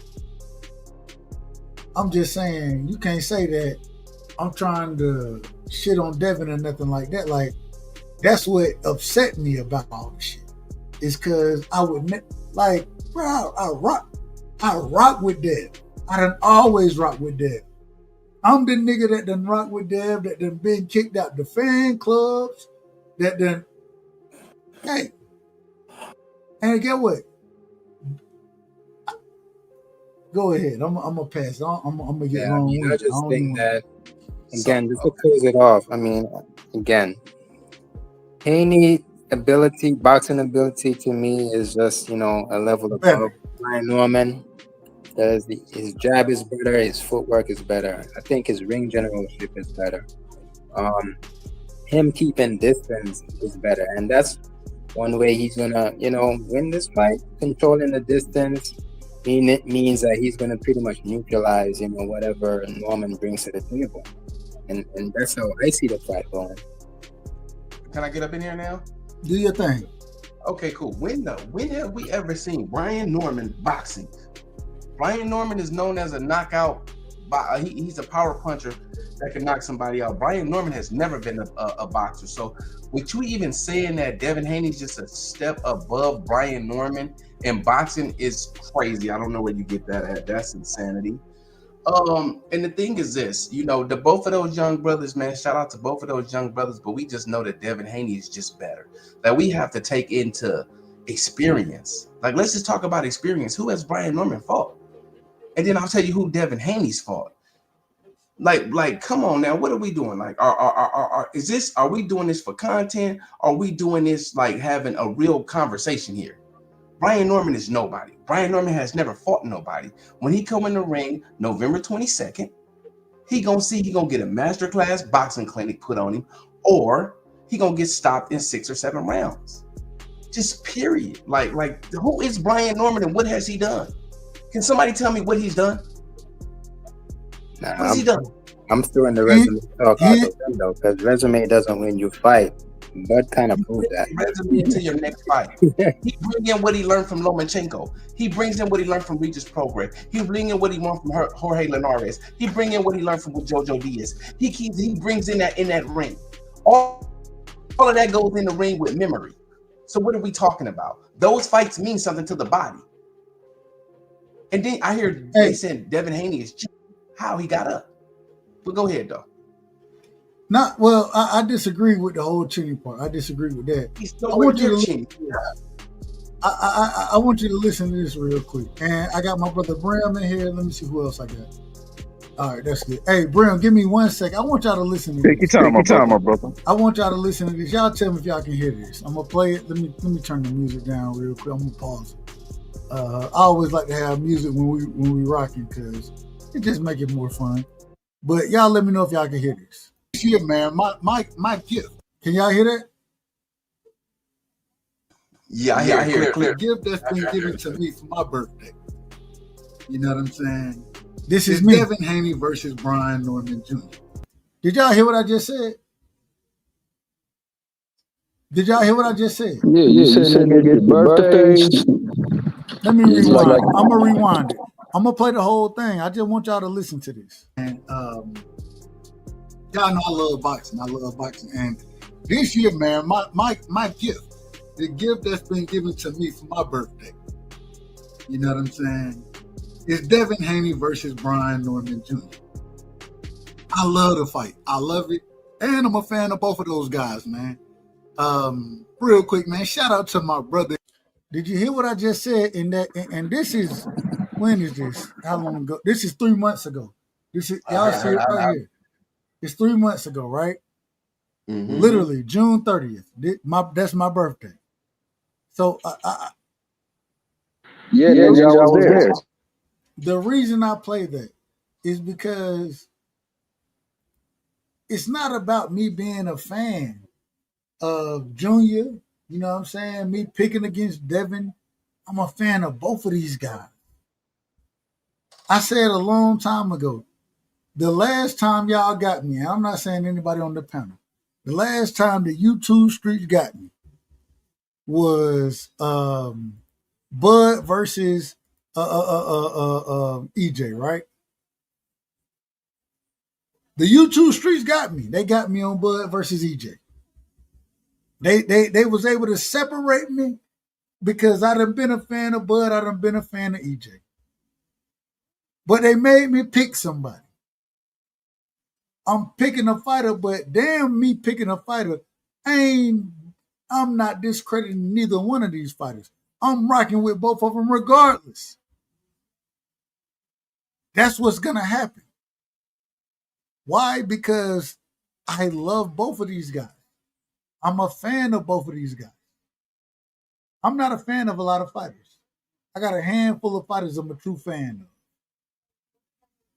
I'm just saying, you can't say that I'm trying to shit on Devin or nothing like that. Like, that's what upset me about all this shit. Is because I would, bro, I rock with Dev. I done always rock with Dev. I'm the nigga that done rock with Dev, that done been kicked out the fan clubs, that done Hey, and get what? Go ahead. I'm gonna pass. I'm gonna get Yeah, I mean, I long-winded. I just don't think even. that So again, just to close it off. I mean, again, Haney ability, boxing ability to me is just a level above Better. Brian Norman. Because his jab is better, his footwork is better. I think his ring generalship is better. Um, him keeping distance is better, and that's one way he's gonna, win this fight. Controlling the distance it means that he's gonna pretty much neutralize, whatever Norman brings to the table, and that's how I see the fight going. can I get up in here now? Do your thing. Okay, cool. When have we ever seen Brian Norman boxing? Brian Norman is known as a knockout. He's a power puncher that can knock somebody out. Brian Norman has never been a boxer. So, with you even saying that Devin Haney's just a step above Brian Norman in boxing is crazy. I don't know where you get that at. That's insanity. And the thing is this, the both of those young brothers, man, shout out to both of those young brothers, but we just know that Devin Haney is just better. That we have to take into experience. Like, let's just talk about experience. Who has Brian Norman fought? And then I'll tell you who Devin Haney's fought. Like, come on now, what are we doing? Like, are we doing this for content? Are we doing this like having a real conversation here? Brian Norman is nobody. Brian Norman has never fought nobody. When he come in the ring, November 22nd, he gonna get a masterclass boxing clinic put on him, or he gonna get stopped in 6 or 7 rounds. Just period. Like who is Brian Norman and what has he done? Can somebody tell me what he's done? Nah, What has he done? I'm still in the resume talk out of them though, because resume doesn't win you fight. Bud kind of proved that. Resume into your next fight. He brings in what he learned from Lomachenko. He brings in what he learned from Regis Prograis. He brings in what he learned from Jorge Linares. He brings in what he learned from Jojo Diaz. He brings in that ring. All of that goes in the ring with memory. So what are we talking about? Those fights mean something to the body. And then I hear they said Devin Haney is cheating. How he got up? But go ahead though. I disagree with the whole cheating part. I disagree with that. I want you to listen. I want you to listen to this real quick. And I got my brother Bram in here. Let me see who else I got. All right, that's good. Hey, Bram, give me 1 second. I want y'all to listen to this. Take your time, my brother. I want y'all to listen to this. Y'all tell me if y'all can hear this. I'm gonna play it. Let me turn the music down real quick. I'm gonna pause it. I always like to have music when we rocking because it just make it more fun. But y'all let me know if y'all can hear this. Shit, man, my gift. Can y'all hear that? Yeah, I hear it clear. The gift that's been given to me for my birthday. You know what I'm saying? This is Devin Haney versus Brian Norman Jr. Did y'all hear what I just said? Did y'all hear what I just said? Yeah, you said nigga birthdays. Let me rewind. I'm gonna rewind it. I'm gonna play the whole thing. I just want y'all to listen to this. And y'all know I love boxing. And this year, man, my gift, the gift that's been given to me for my birthday. You know what I'm saying? It's Devin Haney versus Brian Norman Jr. I love the fight. I love it. And I'm a fan of both of those guys, man. Real quick, man, shout out to my brother. Did you hear what I just said in that? And this is, when is this? How long ago? This is 3 months ago. This is, y'all see it right here. It's 3 months ago, right? Mm-hmm. Literally, June 30th. That's my birthday. So, yeah, y'all was there. The reason I play that is because it's not about me being a fan of Junior. You know what I'm saying? Me picking against Devin. I'm a fan of both of these guys. I said a long time ago, the last time y'all got me, and I'm not saying anybody on the panel, the last time the YouTube streets got me was Bud versus EJ, right? The YouTube streets got me. They got me on Bud versus EJ. They was able to separate me because I done been a fan of Bud, I done been a fan of EJ. But they made me pick somebody. I'm picking a fighter, but damn me picking a fighter, I ain't I'm not discrediting neither one of these fighters. I'm rocking with both of them regardless. That's what's going to happen. Why? Because I love both of these guys. I'm a fan of both of these guys. I'm not a fan of a lot of fighters. I got a handful of fighters I'm a true fan of.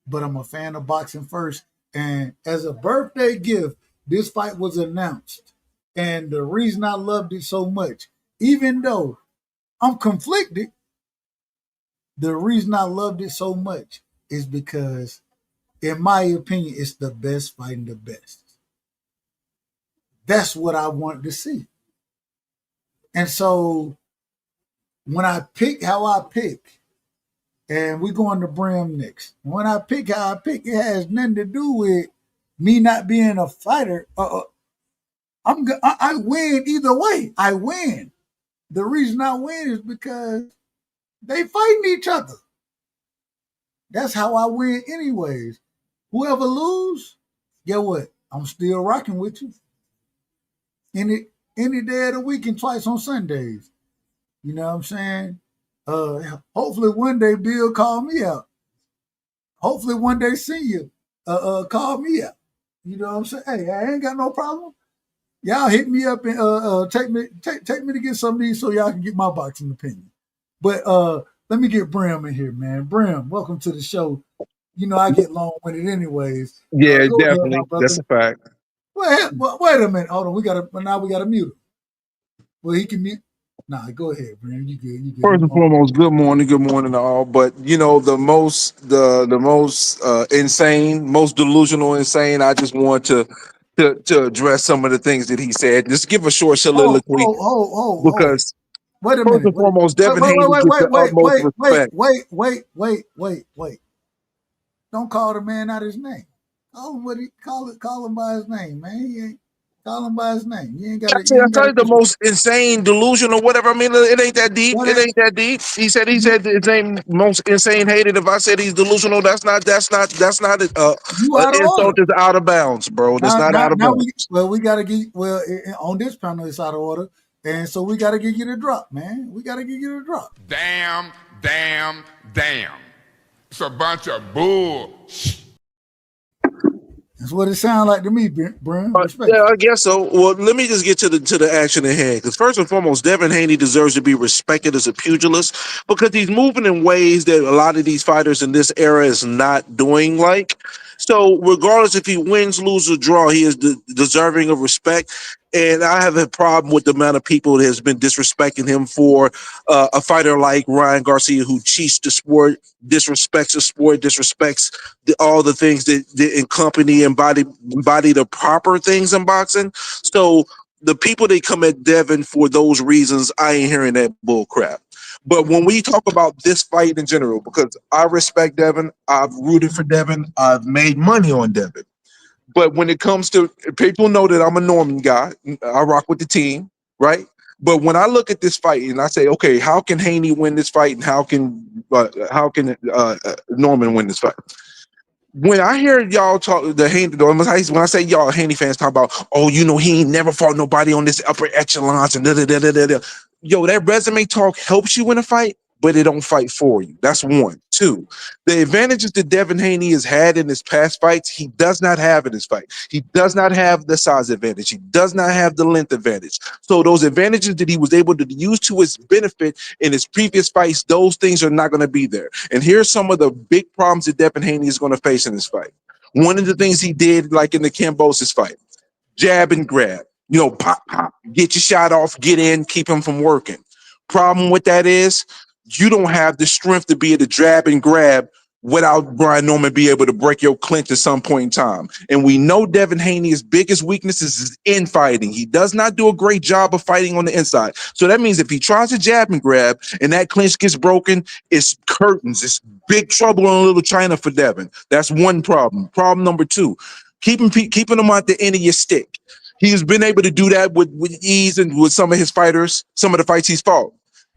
But I'm a fan of boxing first. And as a birthday gift, this fight was announced. And the reason I loved it so much, even though I'm conflicted, the reason I loved it so much is because, in my opinion, it's the best fighting the best. That's what I wanted to see. And so when I pick how I pick, and we're going to Brim next. When I pick how I pick, it has nothing to do with me not being a fighter. I win either way. I win. The reason I win is because they fighting each other. That's how I win anyways. Whoever lose, get what? I'm still rocking with you. Any day of the week and twice on Sundays. You know what I'm saying? Hopefully one day Bill call me out. Hopefully one day Senior call me out. You know what I'm saying? Hey, I ain't got no problem. Y'all hit me up and take me to get some of these so y'all can get my boxing opinion. But let me get Brim in here, man. Brim, welcome to the show. You know I get long-winded anyways. Yeah, Go definitely. ahead, That's a fact. Wait a minute. Hold on. We gotta mute him. Well, he can mute. Nah, go ahead, Brim. You good. First and foremost, good morning to all. But you know, the most insane, most delusional insane. I just want to address some of the things that he said. Just give a short soliloquy because Wait a first minute. and foremost, Devin Haney gets the utmost respect. Wait. Don't call the man out his name. Call him by his name, man. He ain't call him by his name. You ain't got to. I tell you the most insane delusion or whatever. I mean, it ain't that deep. It ain't that deep. He said his name most insane hated. If I said he's delusional, that's not you out of insult order. is out of bounds, bro. That's not out of bounds. We gotta get on this panel it's out of order, and so we gotta give you the drop, man. We gotta give you the drop. Damn. It's a bunch of bull. That's what it sounds like to me, Brim. Yeah, I guess so. Well, let me just get to the action at hand. Because first and foremost, Devin Haney deserves to be respected as a pugilist because he's moving in ways that a lot of these fighters in this era is not doing. So regardless if he wins, loses, or draw, he is deserving of respect. And I have a problem with the amount of people that has been disrespecting him for a fighter like Ryan Garcia, who cheats the sport, disrespects the sport, disrespects all the things that embody the proper things in boxing. So the people that come at Devin for those reasons, I ain't hearing that bull crap. But when we talk about this fight in general, because I respect Devin, I've rooted for Devin, I've made money on Devin. But when it comes to people know that I'm a Norman guy, I rock with the team, right? But when I look at this fight and I say, okay, how can Haney win this fight, and how can Norman win this fight? When I hear y'all talk, when I say y'all Haney fans talk about, oh, you know, he ain't never fought nobody on this upper echelons and da. Yo, that resume talk helps you in a fight, but it don't fight for you. That's one. Two, the advantages that Devin Haney has had in his past fights, he does not have in his fight. He does not have the size advantage. He does not have the length advantage. So those advantages that he was able to use to his benefit in his previous fights, those things are not going to be there. And here's some of the big problems that Devin Haney is going to face in this fight. One of the things he did, like in the Kambosos fight, jab and grab. You know, pop, get your shot off, get in, keep him from working. Problem with that is you don't have the strength to be able to jab and grab without Brian Norman be able to break your clinch at some point in time. And we know Devin Haney's biggest weaknesses is in fighting. He does not do a great job of fighting on the inside. So that means if he tries to jab and grab and that clinch gets broken, it's curtains. It's big trouble in Little China for Devin. That's one problem. Problem number two, keeping him at the end of your stick. He's been able to do that with ease and with some of his fighters, some of the fights he's fought.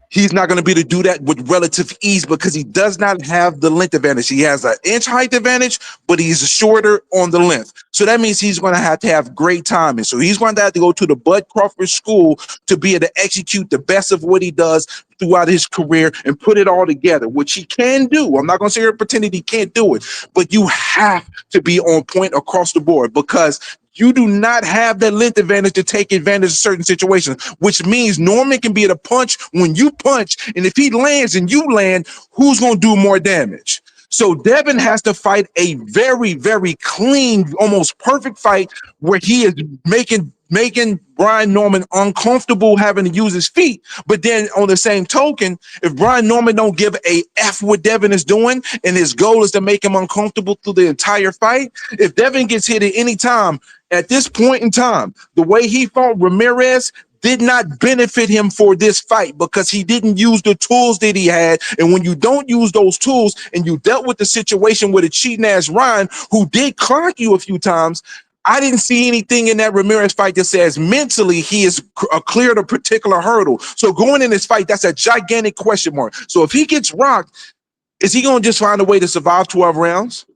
He's not going to be able to do that with relative ease because he does not have the length advantage. He has an inch height advantage, but he's shorter on the length. So that means he's going to have great timing. So he's going to have to go to the Bud Crawford School to be able to execute the best of what he does throughout his career and put it all together, which he can do. I'm not going to sit here and pretend that he can't do it, but you have to be on point across the board because you do not have that length advantage to take advantage of certain situations, which means Norman can be at a punch when you punch, and if he lands and you land, who's going to do more damage? So Devin has to fight a very, very clean, almost perfect fight where he is making Brian Norman uncomfortable having to use his feet. But then on the same token, if Brian Norman don't give a F what Devin is doing, and his goal is to make him uncomfortable through the entire fight, if Devin gets hit at any time, at this point in time, the way he fought Ramirez did not benefit him for this fight because he didn't use the tools that he had. And when you don't use those tools and you dealt with the situation with a cheating ass Ryan who did clock you a few times, I didn't see anything in that Ramirez fight that says mentally he is cleared a particular hurdle. So going in this fight, that's a gigantic question mark. So if he gets rocked, is he going to just find a way to survive 12 rounds?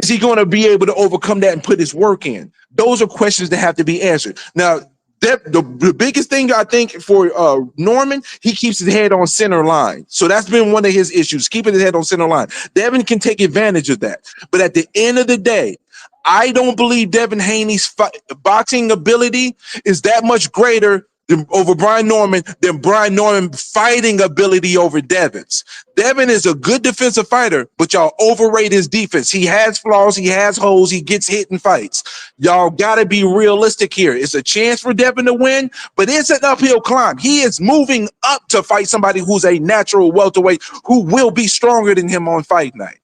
Is he going to be able to overcome that and put his work in? Those are questions that have to be answered. Now, the biggest thing I think for Norman, he keeps his head on center line. So that's been one of his issues, keeping his head on center line. Devin can take advantage of that. But at the end of the day, I don't believe Devin Haney's boxing ability is that much greater over Brian Norman than Brian Norman fighting ability over Devin's. Devin is a good defensive fighter, but y'all overrate his defense. He has flaws, he has holes, he gets hit in fights. Y'all gotta be realistic here. It's a chance for Devin to win, but it's an uphill climb. He is moving up to fight somebody who's a natural welterweight who will be stronger than him on fight night.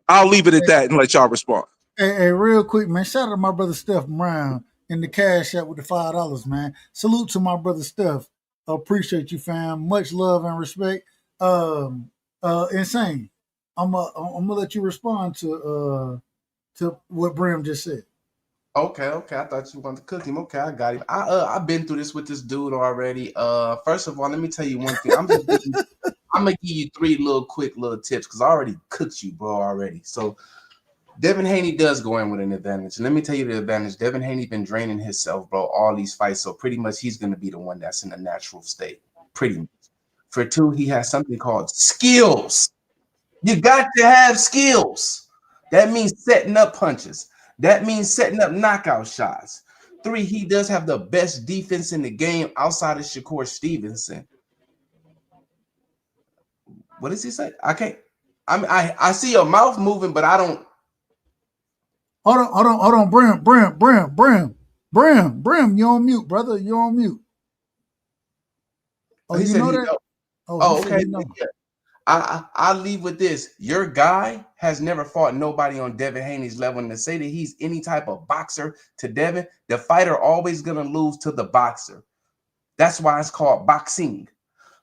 I'll leave it at that and let y'all respond. Hey, real quick, man. Shout out to my brother Steph Brown in the cash app with the $5, man. Salute to my brother Steph. Appreciate you, fam. Much love and respect. Insane. I'm gonna let you respond to what Brim just said. Okay. I thought you wanted to cook him. Okay, I got him. I've been through this with this dude already. First of all, let me tell you one thing. I'm gonna give you 3 quick tips because I already cooked you, bro, already. So Devin Haney does go in with an advantage. And let me tell you the advantage. Devin Haney been draining himself, bro, all these fights. So pretty much he's going to be the one that's in a natural state. Pretty much. For 2, he has something called skills. You got to have skills. That means setting up punches. That means setting up knockout shots. 3, he does have the best defense in the game outside of Shakur Stevenson. What does he say? I can't. I see your mouth moving, but I don't. Hold on, Brim, you're on mute, brother. You're on mute. Oh, you know that? Okay. Yeah. I'll leave with this. Your guy has never fought nobody on Devin Haney's level. And to say that he's any type of boxer to Devin, the fighter always going to lose to the boxer. That's why it's called boxing.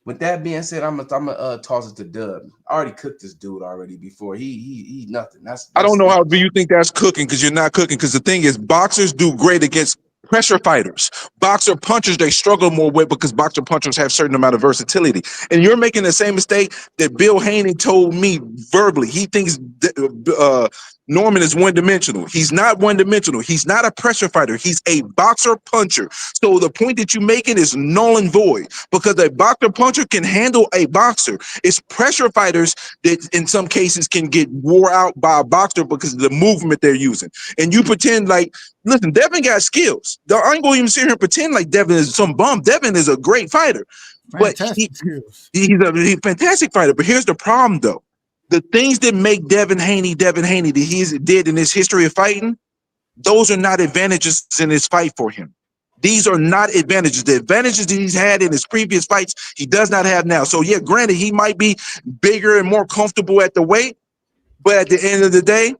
With that being said, I'm gonna toss it to Dub. I already cooked this dude already before. He nothing. That's I don't know how do you think that's cooking because you're not cooking because the thing is boxers do great against pressure fighters. Boxer punchers they struggle more with because boxer punchers have a certain amount of versatility. And you're making the same mistake that Bill Haney told me verbally. He thinks Norman is one-dimensional. He's not one-dimensional. He's not a pressure fighter. He's a boxer puncher. So the point that you're making is null and void because a boxer puncher can handle a boxer. It's pressure fighters that in some cases can get wore out by a boxer because of the movement they're using. And you pretend like, listen, Devin got skills. I ain't going to even sit here and pretend like Devin is some bum. Devin is a great fighter. Fantastic skills. He's a fantastic fighter. But here's the problem, though. The things that make Devin Haney that he did in his history of fighting, those are not advantages in his fight for him. These are not advantages. The advantages that he's had in his previous fights, he does not have now. So, yeah, granted, he might be bigger and more comfortable at the weight, but at the end of the day,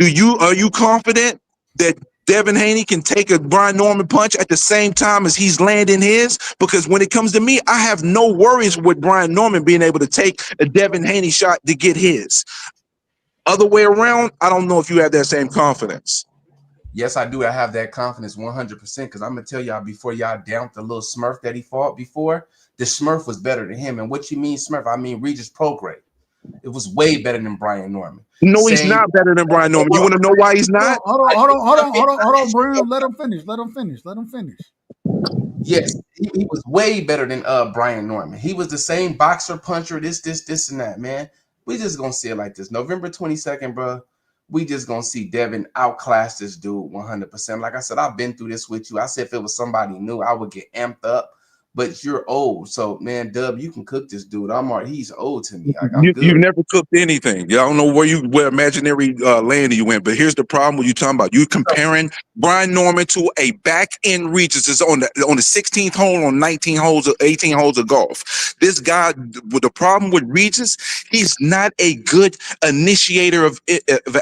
are you confident that Devin Haney can take a Brian Norman punch at the same time as he's landing his? Because when it comes to me, I have no worries with Brian Norman being able to take a Devin Haney shot to get his. Other way around, I don't know if you have that same confidence. Yes, I do. I have that confidence 100% because I'm gonna tell y'all before y'all downed the little Smurf that he fought before, the Smurf was better than him. And what you mean Smurf? I mean Regis Prograde. It was way better than Brian Norman. No, he's not better than Brian Norman. You want to know why he's not? Hold on, Brim. Let him finish. Yes, he was way better than Brian Norman. He was the same boxer, puncher, this, and that, man. We just gonna see it like this. November 22nd, bro. We just gonna see Devin outclass this dude 100%. Like I said, I've been through this with you. I said if it was somebody new, I would get amped up. But you're old, so man, Dub, you can cook this dude. He's old to me. Like, I'm good. You've never cooked anything. I don't know where imaginary land you went, but here's the problem with you talking about. You comparing Brian Norman to a back end Regis is on the 16th hole on 19 holes or 18 holes of golf. This guy with the problem with Regis, he's not a good initiator of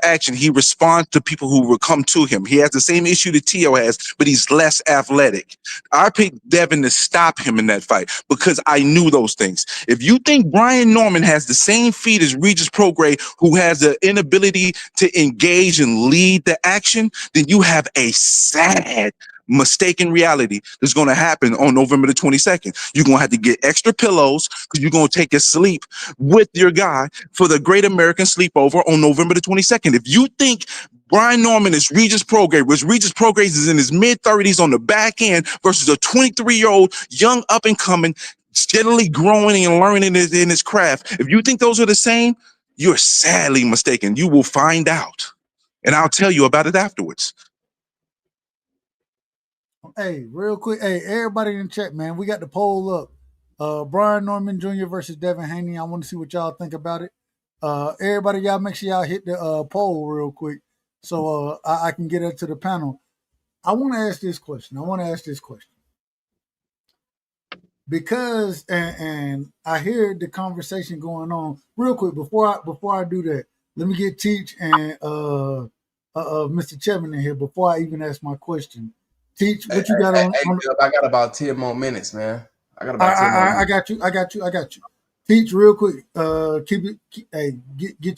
action. He responds to people who will come to him. He has the same issue that Tio has, but he's less athletic. I picked Devin to stop him in that fight because I knew those things. If you think Brian Norman has the same feat as Regis Prograde, who has the inability to engage and lead the action, then you have a sad mistaken reality that's going to happen on November the 22nd. You're going to have to get extra pillows because you're going to take a sleep with your guy for the Great American Sleepover on November the 22nd. If you think Brian Norman is Regis Prograde, which Regis Prograde is in his mid-30s on the back end versus a 23-year-old young up-and-coming, steadily growing and learning in his craft. If you think those are the same, you're sadly mistaken. You will find out. And I'll tell you about it afterwards. Hey, real quick. Hey, everybody in the chat, man. We got the poll up. Brian Norman Jr. versus Devin Haney. I want to see what y'all think about it. Everybody, y'all make sure y'all hit the poll real quick so I can get into the panel. I want to ask this question. Because and I hear the conversation going on real quick before I do that. Let me get Teach and Mr. Chevin in here before I even ask my question. Teach, what you got on? I got about 10 more minutes, man. I got about 10 more minutes. I got you. Teach, real quick. Get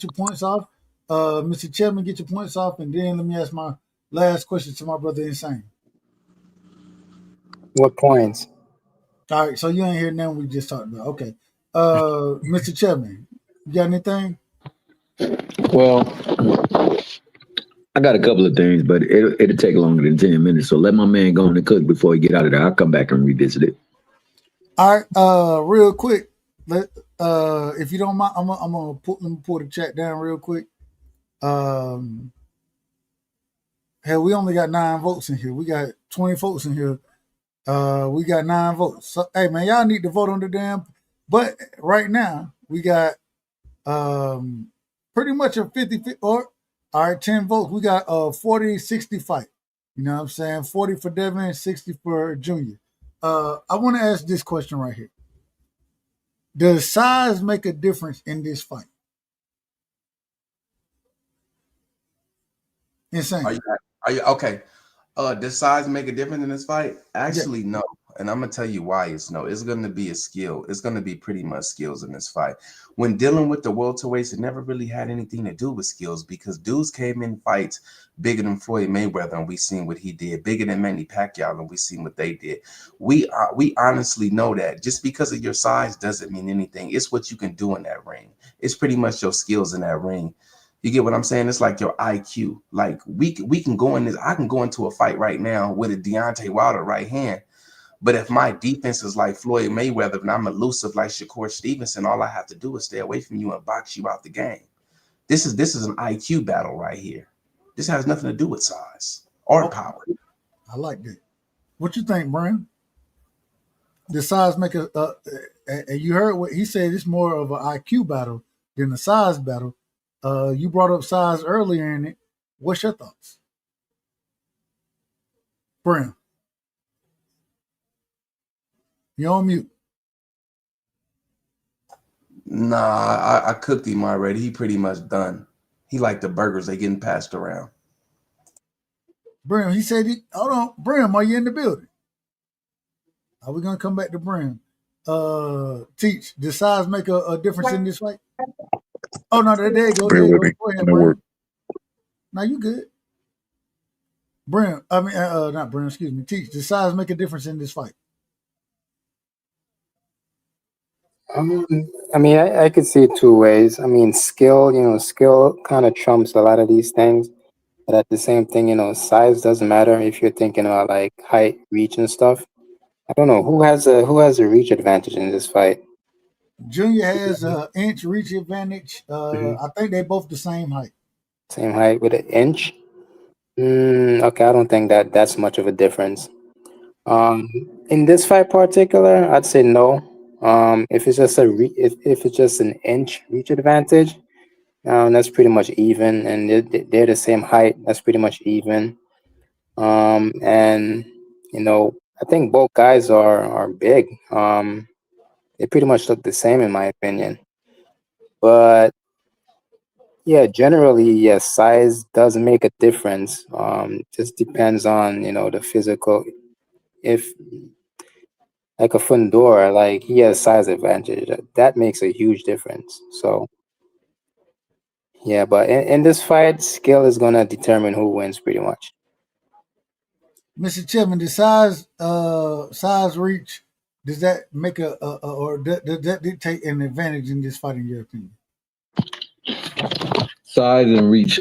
your points off. Mr. Chevin, get your points off, and then let me ask my last question to my brother Insane. What points? All right, so you ain't hear nothing we just talked about. Okay. Mr. Chevin, you got anything? Well, I got a couple of things, but it'll take longer than 10 minutes. So let my man go on and cook before he get out of there. I'll come back and revisit it. All right, real quick. If you don't mind, I'm gonna pull the chat down real quick. Hell, we only got 9 votes in here. We got 20 votes in here. We got 9 votes. So, hey man, y'all need to vote on the damn. But right now we got pretty much a 50 or all right, 10 votes. We got 40-60 fight. You know what I'm saying? 40 for Devin, 60 for Junior. I want to ask this question right here. Does size make a difference in this fight? Insane. Are you okay? Does size make a difference in this fight? Actually, no. And I'm gonna tell you why it's no. It's gonna be a skill. It's gonna be pretty much skills in this fight. When dealing with the welterweights, it never really had anything to do with skills because dudes came in fights bigger than Floyd Mayweather, and we seen what he did. Bigger than Manny Pacquiao, and we seen what they did. We honestly know that just because of your size doesn't mean anything. It's what you can do in that ring. It's pretty much your skills in that ring. You get what I'm saying? It's like your IQ. Like we can go in this. I can go into a fight right now with a Deontay Wilder right hand. But if my defense is like Floyd Mayweather and I'm elusive like Shakur Stevenson, all I have to do is stay away from you and box you out the game. This is an IQ battle right here. This has nothing to do with size or power. I like that. What you think, Brian? The size make a and you heard what he said. It's more of an IQ battle than a size battle. You brought up size earlier in it. What's your thoughts, Brian? You're on mute. Nah, I cooked him already. He pretty much done. He like the burgers, they getting passed around. Brim, he said, hold on. Brim, are you in the building? Are we going to come back to Brim? Teach, does size make a difference in this fight? Oh, no, there you go. There you go. Go ahead, Brim. Now you good. Brim, I mean, not Brim, excuse me. Teach, does size make a difference in this fight? Um, I mean, I could see it two ways. I mean, skill kind of trumps a lot of these things. But at the same thing, size doesn't matter if you're thinking about like height, reach, and stuff. I don't know who has a reach advantage in this fight. Junior has an inch reach advantage. Mhm. I think they both the same height. Same height with an inch. Okay, I don't think that's much of a difference. Um, in this fight particular, I'd say no. If it's just if it's just an inch reach advantage, that's pretty much even, and they're the same height. That's pretty much even. And I think both guys are big. They pretty much look the same in my opinion. But yeah, generally, yes, size does make a difference. Just depends on the physical. If like a Fundora, like he has size advantage, that makes a huge difference. So yeah, but in this fight, skill is gonna determine who wins pretty much. Mr. Chipman, does size reach, does that make or does that dictate an advantage in this fight in your opinion? Size and reach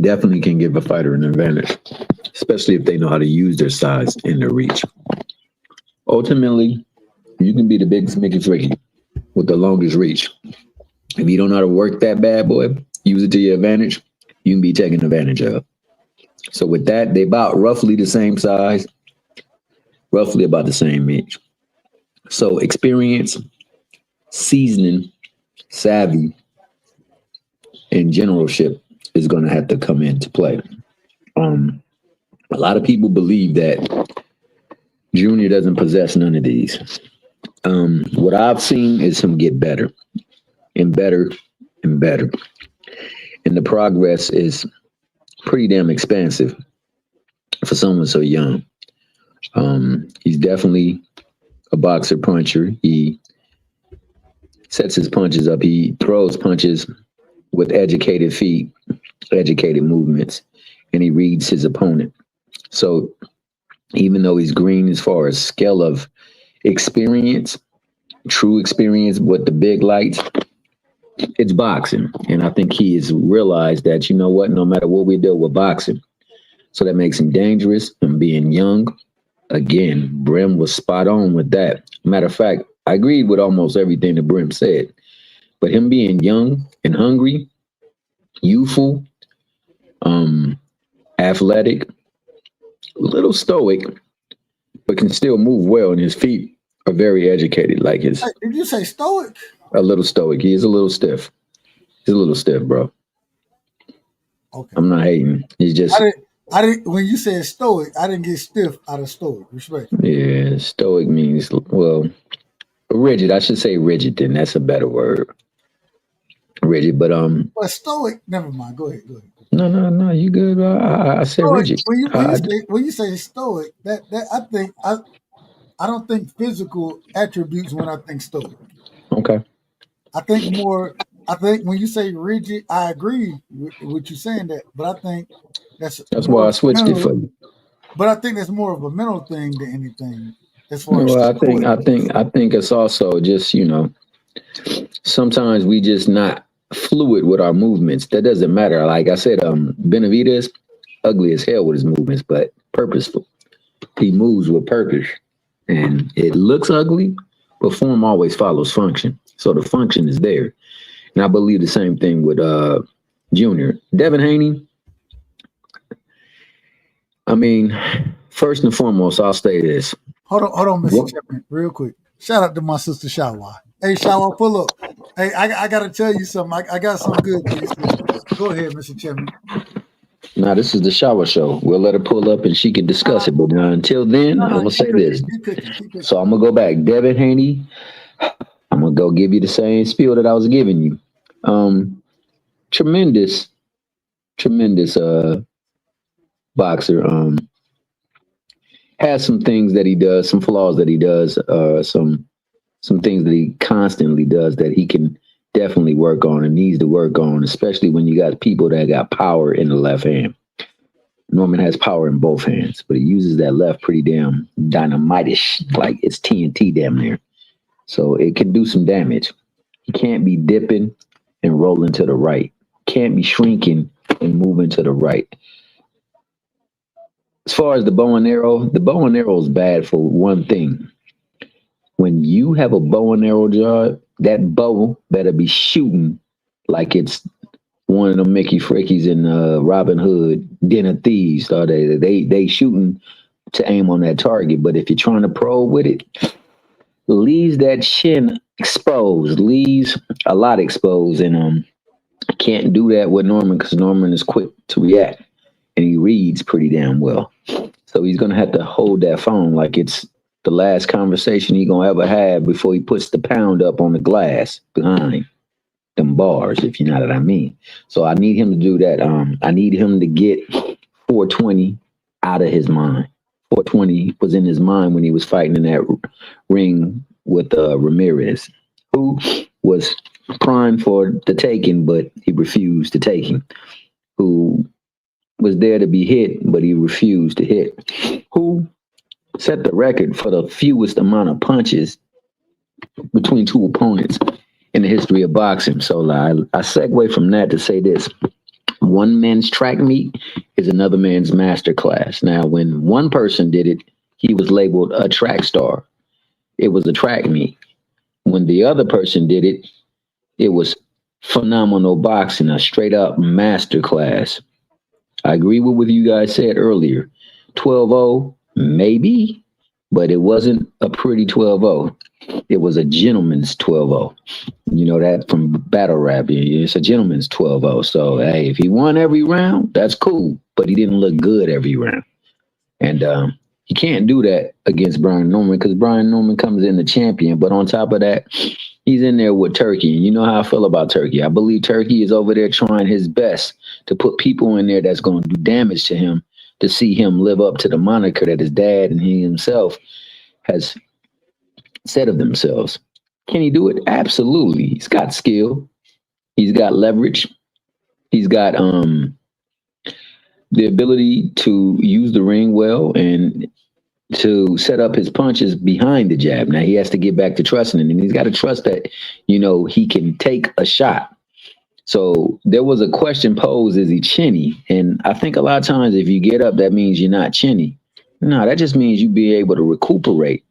definitely can give a fighter an advantage, especially if they know how to use their size and their reach. Ultimately, you can be the biggest Mickey Fricky with the longest reach. If you don't know how to work that bad boy, use it to your advantage, you can be taken advantage of. So with that, they about roughly the same size, roughly about the same reach. So experience, seasoning, savvy, and generalship is going to have to come into play. A lot of people believe that Junior doesn't possess none of these. What I've seen is him get better and better and better. And the progress is pretty damn expansive for someone so young. He's definitely a boxer puncher. He sets his punches up. He throws punches with educated feet, educated movements, and he reads his opponent. So even though he's green as far as scale of experience, true experience with the big lights, it's boxing. And I think he has realized that, you know what, no matter what we do with boxing, so that makes him dangerous and being young. Again, Brim was spot on with that. Matter of fact, I agreed with almost everything that Brim said. But him being young and hungry, youthful, athletic, a little stoic, but can still move well, and his feet are very educated. Like his, Hey, did you say stoic? a little stoic. He is a little stiff. He's a little stiff, bro. Okay. I'm not hating. He's just I didn't. When you said stoic, I didn't get stiff out of stoic. Respect. yeah. Stoic means well, rigid. I should say rigid. Then that's a better word. Rigid, but But stoic. Never mind. Go ahead. Go ahead. no. You good? I said Stoic. rigid. When you say stoic, that I think I don't think physical attributes when I think stoic. Okay. I think more. I think when you say rigid, I agree with you saying that, but I think that's Why more I switched it mental. for you. But I think that's more of a mental thing than anything, as far as Well, stoic. I think it's also just sometimes we just not fluid with our movements. That doesn't matter. Like I said, Benavidez, ugly as hell with his movements, but purposeful. He moves with purpose, and it looks ugly, but form always follows function. So the function is there, and I believe the same thing with Junior. Devin Haney. I mean, first and foremost, I'll say this. Hold on, Mr. Chapman, real quick. Shout out to my sister Shawa. Hey, Shawa, pull up. Hey, I got to tell you something. I got some good for you, sister. Go ahead, Mr. Chapman. Now, this is the shower show. We'll let her pull up and she can discuss it. But until then, I'm going to say this. So I'm going to go back. Devin Haney, I'm going to go give you the same spiel that I was giving you. Tremendous boxer. Has some things that he does, some flaws that he does, some things that he constantly does that he can definitely work on and needs to work on, especially when you got people that got power in the left hand. Norman has power in both hands, but he uses that left pretty damn dynamite-ish, like it's TNT damn near. So it can do some damage. He can't be dipping and rolling to the right. Can't be shrinking and moving to the right. As far as the bow and arrow is bad for one thing. When you have a bow and arrow job, that bow better be shooting like it's one of them Mickey Frickies in Robin Hood, Den of Thieves. Or they shooting to aim on that target. But if you're trying to probe with it, leaves that chin exposed, leaves a lot exposed, and can't do that with Norman because Norman is quick to react and he reads pretty damn well. So he's gonna have to hold that phone like it's the last conversation he gonna ever have before he puts the pound up on the glass behind them bars, if you know what I mean. So I need him to do that. I need him to get 420 out of his mind. 420 was in his mind when he was fighting in that ring with Ramirez, who was primed for the taking, but he refused to take him. Who was there to be hit, but he refused to hit. Who set the record for the fewest amount of punches between two opponents in the history of boxing. So I segue from that to say this. One man's track meet is another man's master class. Now, when one person did it, he was labeled a track star. It was a track meet. When the other person did it, it was phenomenal boxing, a straight up master class. I agree with what you guys said earlier. 12-0, maybe, but it wasn't a pretty 12-0. It was a gentleman's 12-0. You know that from battle rap. It's a gentleman's 12-0. So, hey, if he won every round, that's cool, but he didn't look good every round. And you can't do that against Brian Norman because Brian Norman comes in the champion. But on top of that, he's in there with Turkey. And you know how I feel about Turkey. I believe Turkey is over there trying his best to put people in there that's going to do damage to him, to see him live up to the moniker that his dad and he himself has said of themselves. Can he do it? Absolutely. He's got skill. He's got leverage. He's got the ability to use the ring well and to set up his punches behind the jab. Now he has to get back to trusting it, and he's got to trust that, you know, he can take a shot. So there was a question posed, is he chinny? And I think a lot of times if you get up, that means you're not chinny. No, that just means you be able to recuperate.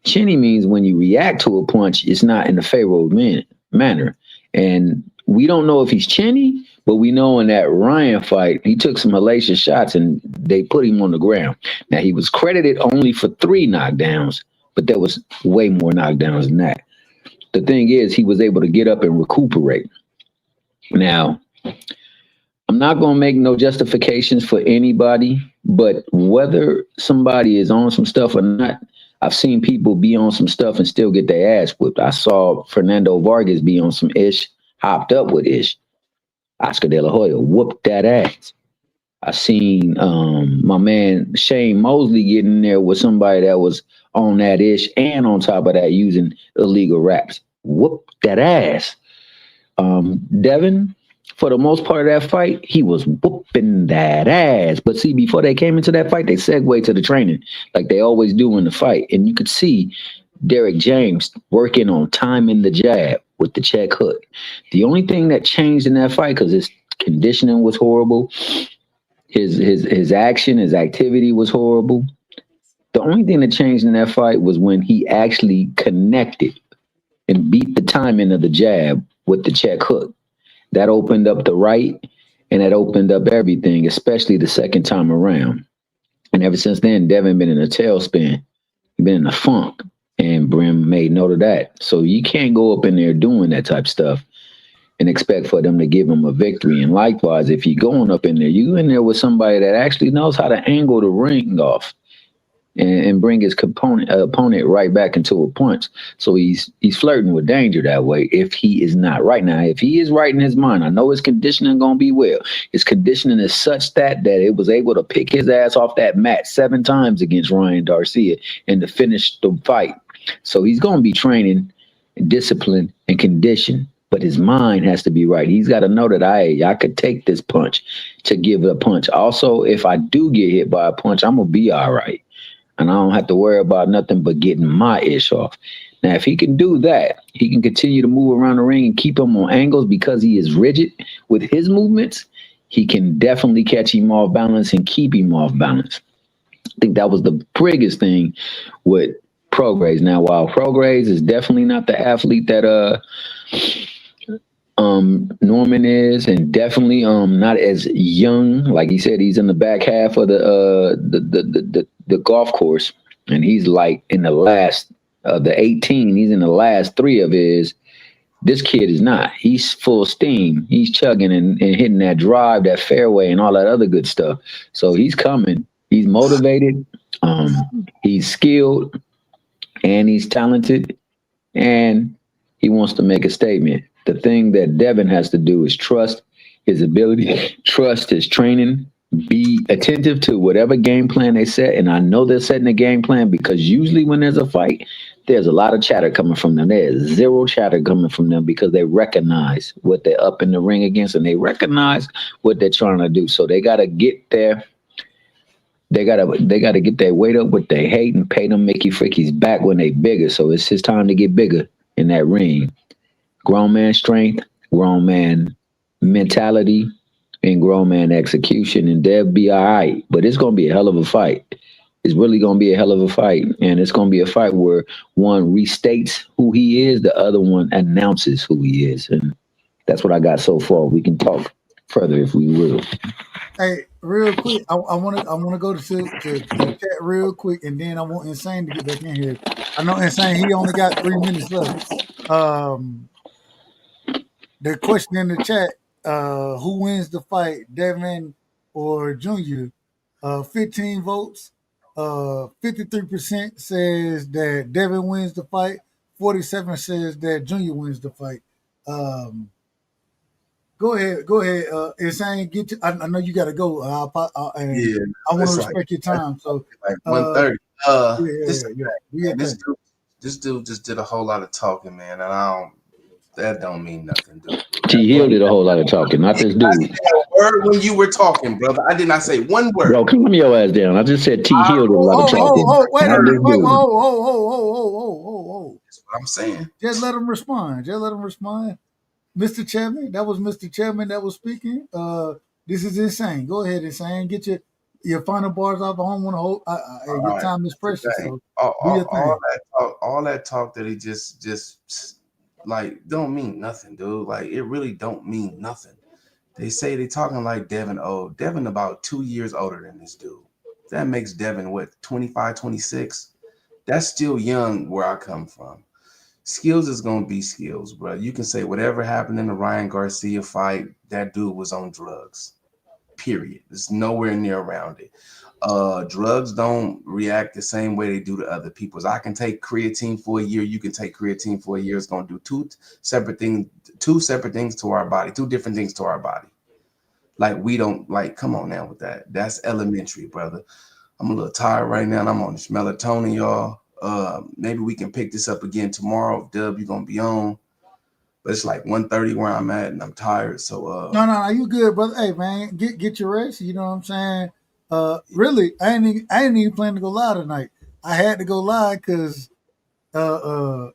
Chinny means when you react to a punch, it's not in a favorable manner. And we don't know if he's chinny, but we know in that Ryan fight, he took some hellacious shots and they put him on the ground. Now, he was credited only for 3 knockdowns, but there was way more knockdowns than that. The thing is, he was able to get up and recuperate. Now, I'm not going to make no justifications for anybody, but whether somebody is on some stuff or not, I've seen people be on some stuff and still get their ass whipped. I saw Fernando Vargas be on some ish, hopped up with ish. Oscar De La Hoya whooped that ass. I seen my man Shane Mosley getting there with somebody that was on that ish and on top of that using illegal raps. Whooped that ass. Devin, for the most part of that fight, he was whooping that ass. But see, before they came into that fight, they segued to the training like they always do in the fight. And you could see Derek James working on timing the jab with the check hook. The only thing that changed in that fight, because his conditioning was horrible, his action, his activity was horrible. The only thing that changed in that fight was when he actually connected and beat the timing of the jab with the check hook. That opened up the right, and that opened up everything, especially the second time around. And ever since then, Devin been in a tailspin. He's been in a funk, and Brim made note of that. So you can't go up in there doing that type of stuff and expect for them to give him a victory. And likewise, if you're going up in there, you in there with somebody that actually knows how to angle the ring off and bring his opponent right back into a punch. So he's flirting with danger that way if he is not right. Now, if he is right in his mind, I know his conditioning going to be well. His conditioning is such that it was able to pick his ass off that mat 7 times against Ryan Garcia and to finish the fight. So he's going to be training and disciplined and conditioned. but his mind has to be right. He's got to know that I could take this punch to give a punch. Also, if I do get hit by a punch, I'm gonna be all right, and I don't have to worry about nothing but getting my ish off. Now, if he can do that, he can continue to move around the ring and keep him on angles because he is rigid with his movements. He can definitely catch him off balance and keep him off balance. I think that was the biggest thing with Prograis. Now, while Prograis is definitely not the athlete that Norman is, and definitely not as young. Like he said, he's in the back half of the golf course, and he's like in the last of the 18. He's in the last three of his. This kid is not. He's full steam. He's chugging and hitting that drive, that fairway, and all that other good stuff. So he's coming. He's motivated. He's skilled, and he's talented, and he wants to make a statement. The thing that Devin has to do is trust his ability, trust his training, be attentive to whatever game plan they set. And I know they're setting a game plan because usually when there's a fight, there's a lot of chatter coming from them. There's zero chatter coming from them because they recognize what they're up in the ring against and they recognize what they're trying to do. So they got to get there. They gotta get their weight up with their hate and pay them Mickey Frickies back when they bigger. So it's his time to get bigger in that ring. Grown man strength, grown man mentality, and grown man execution, and they'll be all right. But it's gonna be a hell of a fight. It's really gonna be a hell of a fight, and it's gonna be a fight where one restates who he is, the other one announces who he is, and that's what I got so far. We can talk further if we will. Hey, real quick, I want to go to the chat real quick, and then I want Insane to get back in here. I know Insane, he only got 3 minutes left. The question in the chat, who wins the fight, Devin or Junior? 15 votes. 53% says that Devin wins the fight. 47 says that Junior wins the fight. Go ahead. Insane, get to, I know you got to go. I want to respect your time. So like 1:30. Yeah. This dude just did a whole lot of talking, man, and that don't mean nothing, dude. T Hill did a whole lot of talking, not this dude. I didn't say a word when you were talking, brother. I did not say one word. Bro, calm your ass down. I just said T Hill did a lot of talking. Wait a minute. Wait, That's what I'm saying. Just let him respond. Mr. Chairman, that was Mr. Chairman that was speaking. This is Insane. Go ahead, Insane. Get your final bars off. I don't want to hold. Your time is precious. So all that talk that he just like don't mean nothing, dude. Like it really don't mean nothing. They say they talking like Devin old. Devin about 2 years older than this dude. That makes Devin what, 25, 26? That's still young where I come from. Skills is going to be skills, bro. You can say whatever happened in the Ryan Garcia fight, that dude was on drugs, period. There's nowhere near around it. Drugs don't react the same way they do to other people's. I can take creatine for a year. You can take creatine for a year. It's going to do two separate things to our body, two different things to our body. Like we don't, like, come on now with that. That's elementary, brother. I'm a little tired right now, and I'm on this melatonin, y'all. Maybe we can pick this up again tomorrow. Dub, you're gonna be on, but it's like 1:30 where I'm at, and I'm tired. So no, you good, brother. Hey, man, get your rest. You know what I'm saying? Really, I ain't even planning to go live tonight. I had to go live because at the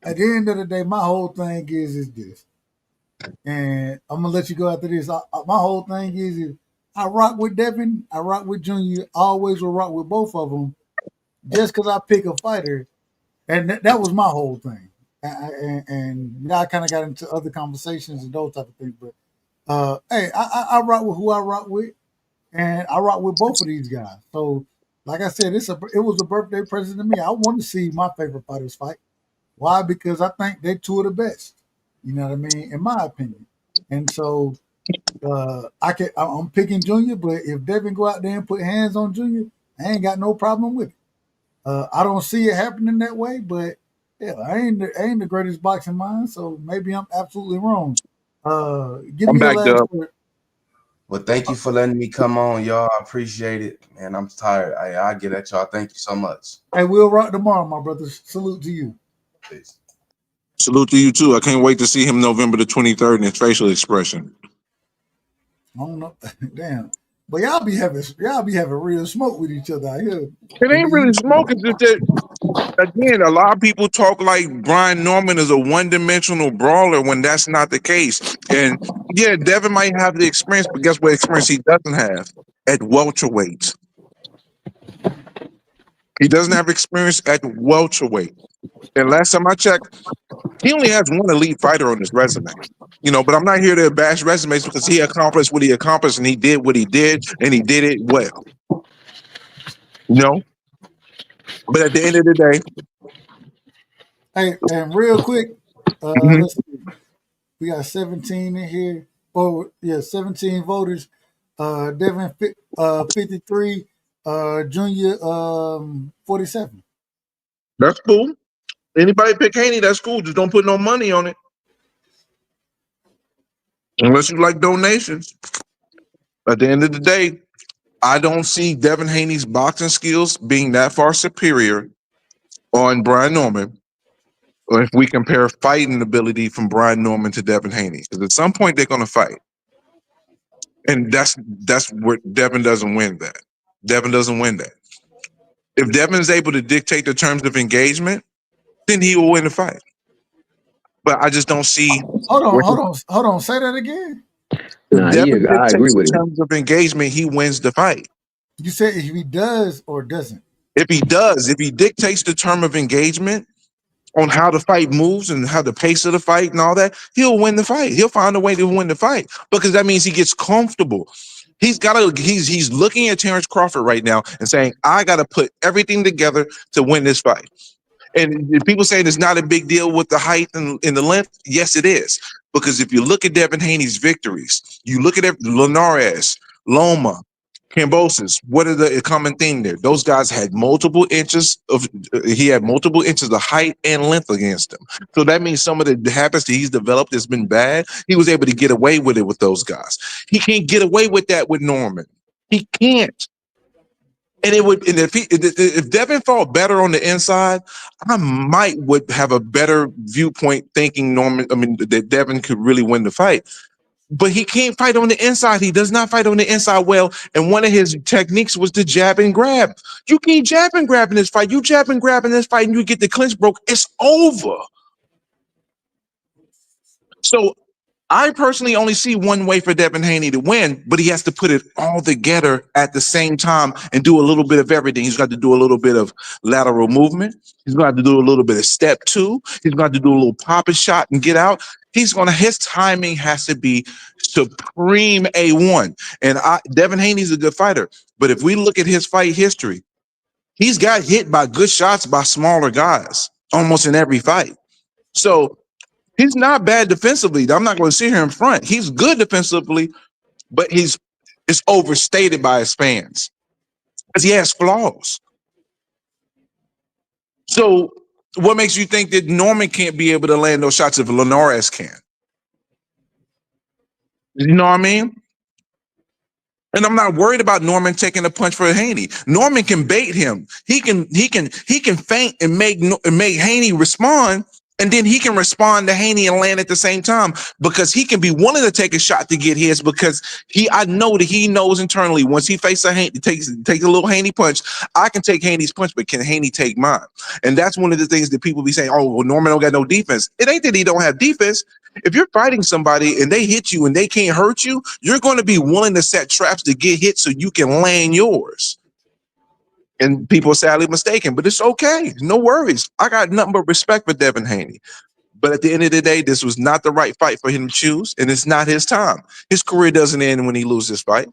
end of the day, my whole thing is this, and I'm gonna let you go after this. My whole thing is I rock with Devin, I rock with Junior, I always will rock with both of them. Just because I pick a fighter, and that was my whole thing. And now I kind of got into other conversations and those type of things. But hey, I rock with who I rock with, and I rock with both of these guys. So, like I said, it was a birthday present to me. I want to see my favorite fighters fight. Why? Because I think they're two of the best. You know what I mean? In my opinion. And so I'm picking Junior, but if Devin go out there and put hands on Junior, I ain't got no problem with it. I don't see it happening that way, but yeah, I ain't the greatest boxing mind, so maybe I'm absolutely wrong. Give me a last word. Well, thank you for letting me come on, y'all. I appreciate it, man. I'm tired. I get at y'all. Thank you so much. Hey, we'll rock tomorrow, my brother. Salute to you. Peace. Salute to you too. I can't wait to see him November the 23rd in his facial expression. I don't know. Damn. But y'all be having real smoke with each other out here. It ain't really smoke. It's just that, again, a lot of people talk like Brian Norman is a one-dimensional brawler when that's not the case. And yeah, Devin might have the experience, but guess what experience he doesn't have? At welterweight. He doesn't have experience at welterweight. And last time I checked, he only has one elite fighter on his resume. You know, but I'm not here to bash resumes because he accomplished what he accomplished and he did what he did and he did it well. You know? But at the end of the day, hey, and real quick, let's see. We got 17 in here. Oh, yeah, 17 voters. Devin 53, Junior 47. that's cool. Anybody pick Haney, that's cool. Just don't put no money on it. Unless you like donations. At the end of the day, I don't see Devin Haney's boxing skills being that far superior on Brian Norman, or if we compare fighting ability from Brian Norman to Devin Haney. Because at some point they're going to fight. And that's where Devin doesn't win that. Devin doesn't win that. If Devin is able to dictate the terms of engagement, then he will win the fight. But I just don't see. Hold on. Say that again. Nah, I agree with in him. terms of engagement, he wins the fight. You said if he does or doesn't. If he dictates the term of engagement on how the fight moves and how the pace of the fight and all that, he'll win the fight. He'll find a way to win the fight because that means he gets comfortable. He's looking at Terrence Crawford right now and saying, I got to put everything together to win this fight. And people saying it's not a big deal with the height and the length. Yes, it is. Because if you look at Devin Haney's victories, you look at Linares, Loma, Cambosis, what are the common thing there? Those guys had multiple inches of height and length against him. So that means some of the habits that he's developed has been bad. He was able to get away with it with those guys. He can't get away with that with Norman. He can't. And if Devin fought better on the inside, I would have a better viewpoint thinking that Devin could really win the fight. But he can't fight on the inside. He does not fight on the inside well. And one of his techniques was to jab and grab. You can't jab and grab in this fight. You jab and grab in this fight and you get the clinch broke. It's over. So I personally only see one way for Devin Haney to win, but he has to put it all together at the same time and do a little bit of everything. He's got to do a little bit of lateral movement. He's going to have to do a little bit of step two. He's going to have to do a little pop and shot and get out. His timing has to be supreme A1. And Devin Haney's a good fighter. But if we look at his fight history, he's got hit by good shots by smaller guys almost in every fight. So he's not bad defensively. I'm not going to sit here in front. He's good defensively, but it's overstated by his fans because he has flaws. So what makes you think that Norman can't be able to land those shots if Linares can? You know what I mean? And I'm not worried about Norman taking a punch for Haney. Norman can bait him. He can feint and make Haney respond. And then he can respond to Haney and land at the same time because he can be willing to take a shot to get his because I know that he knows internally once he faces a Haney, takes a little Haney punch, I can take Haney's punch, but can Haney take mine? And that's one of the things that people be saying, oh, well, Norman don't got no defense. It ain't that he don't have defense. If you're fighting somebody and they hit you and they can't hurt you, you're going to be willing to set traps to get hit so you can land yours. And people are sadly mistaken, but it's okay. No worries. I got nothing but respect for Devin Haney. But at the end of the day, this was not the right fight for him to choose, and it's not his time. His career doesn't end when he loses this fight.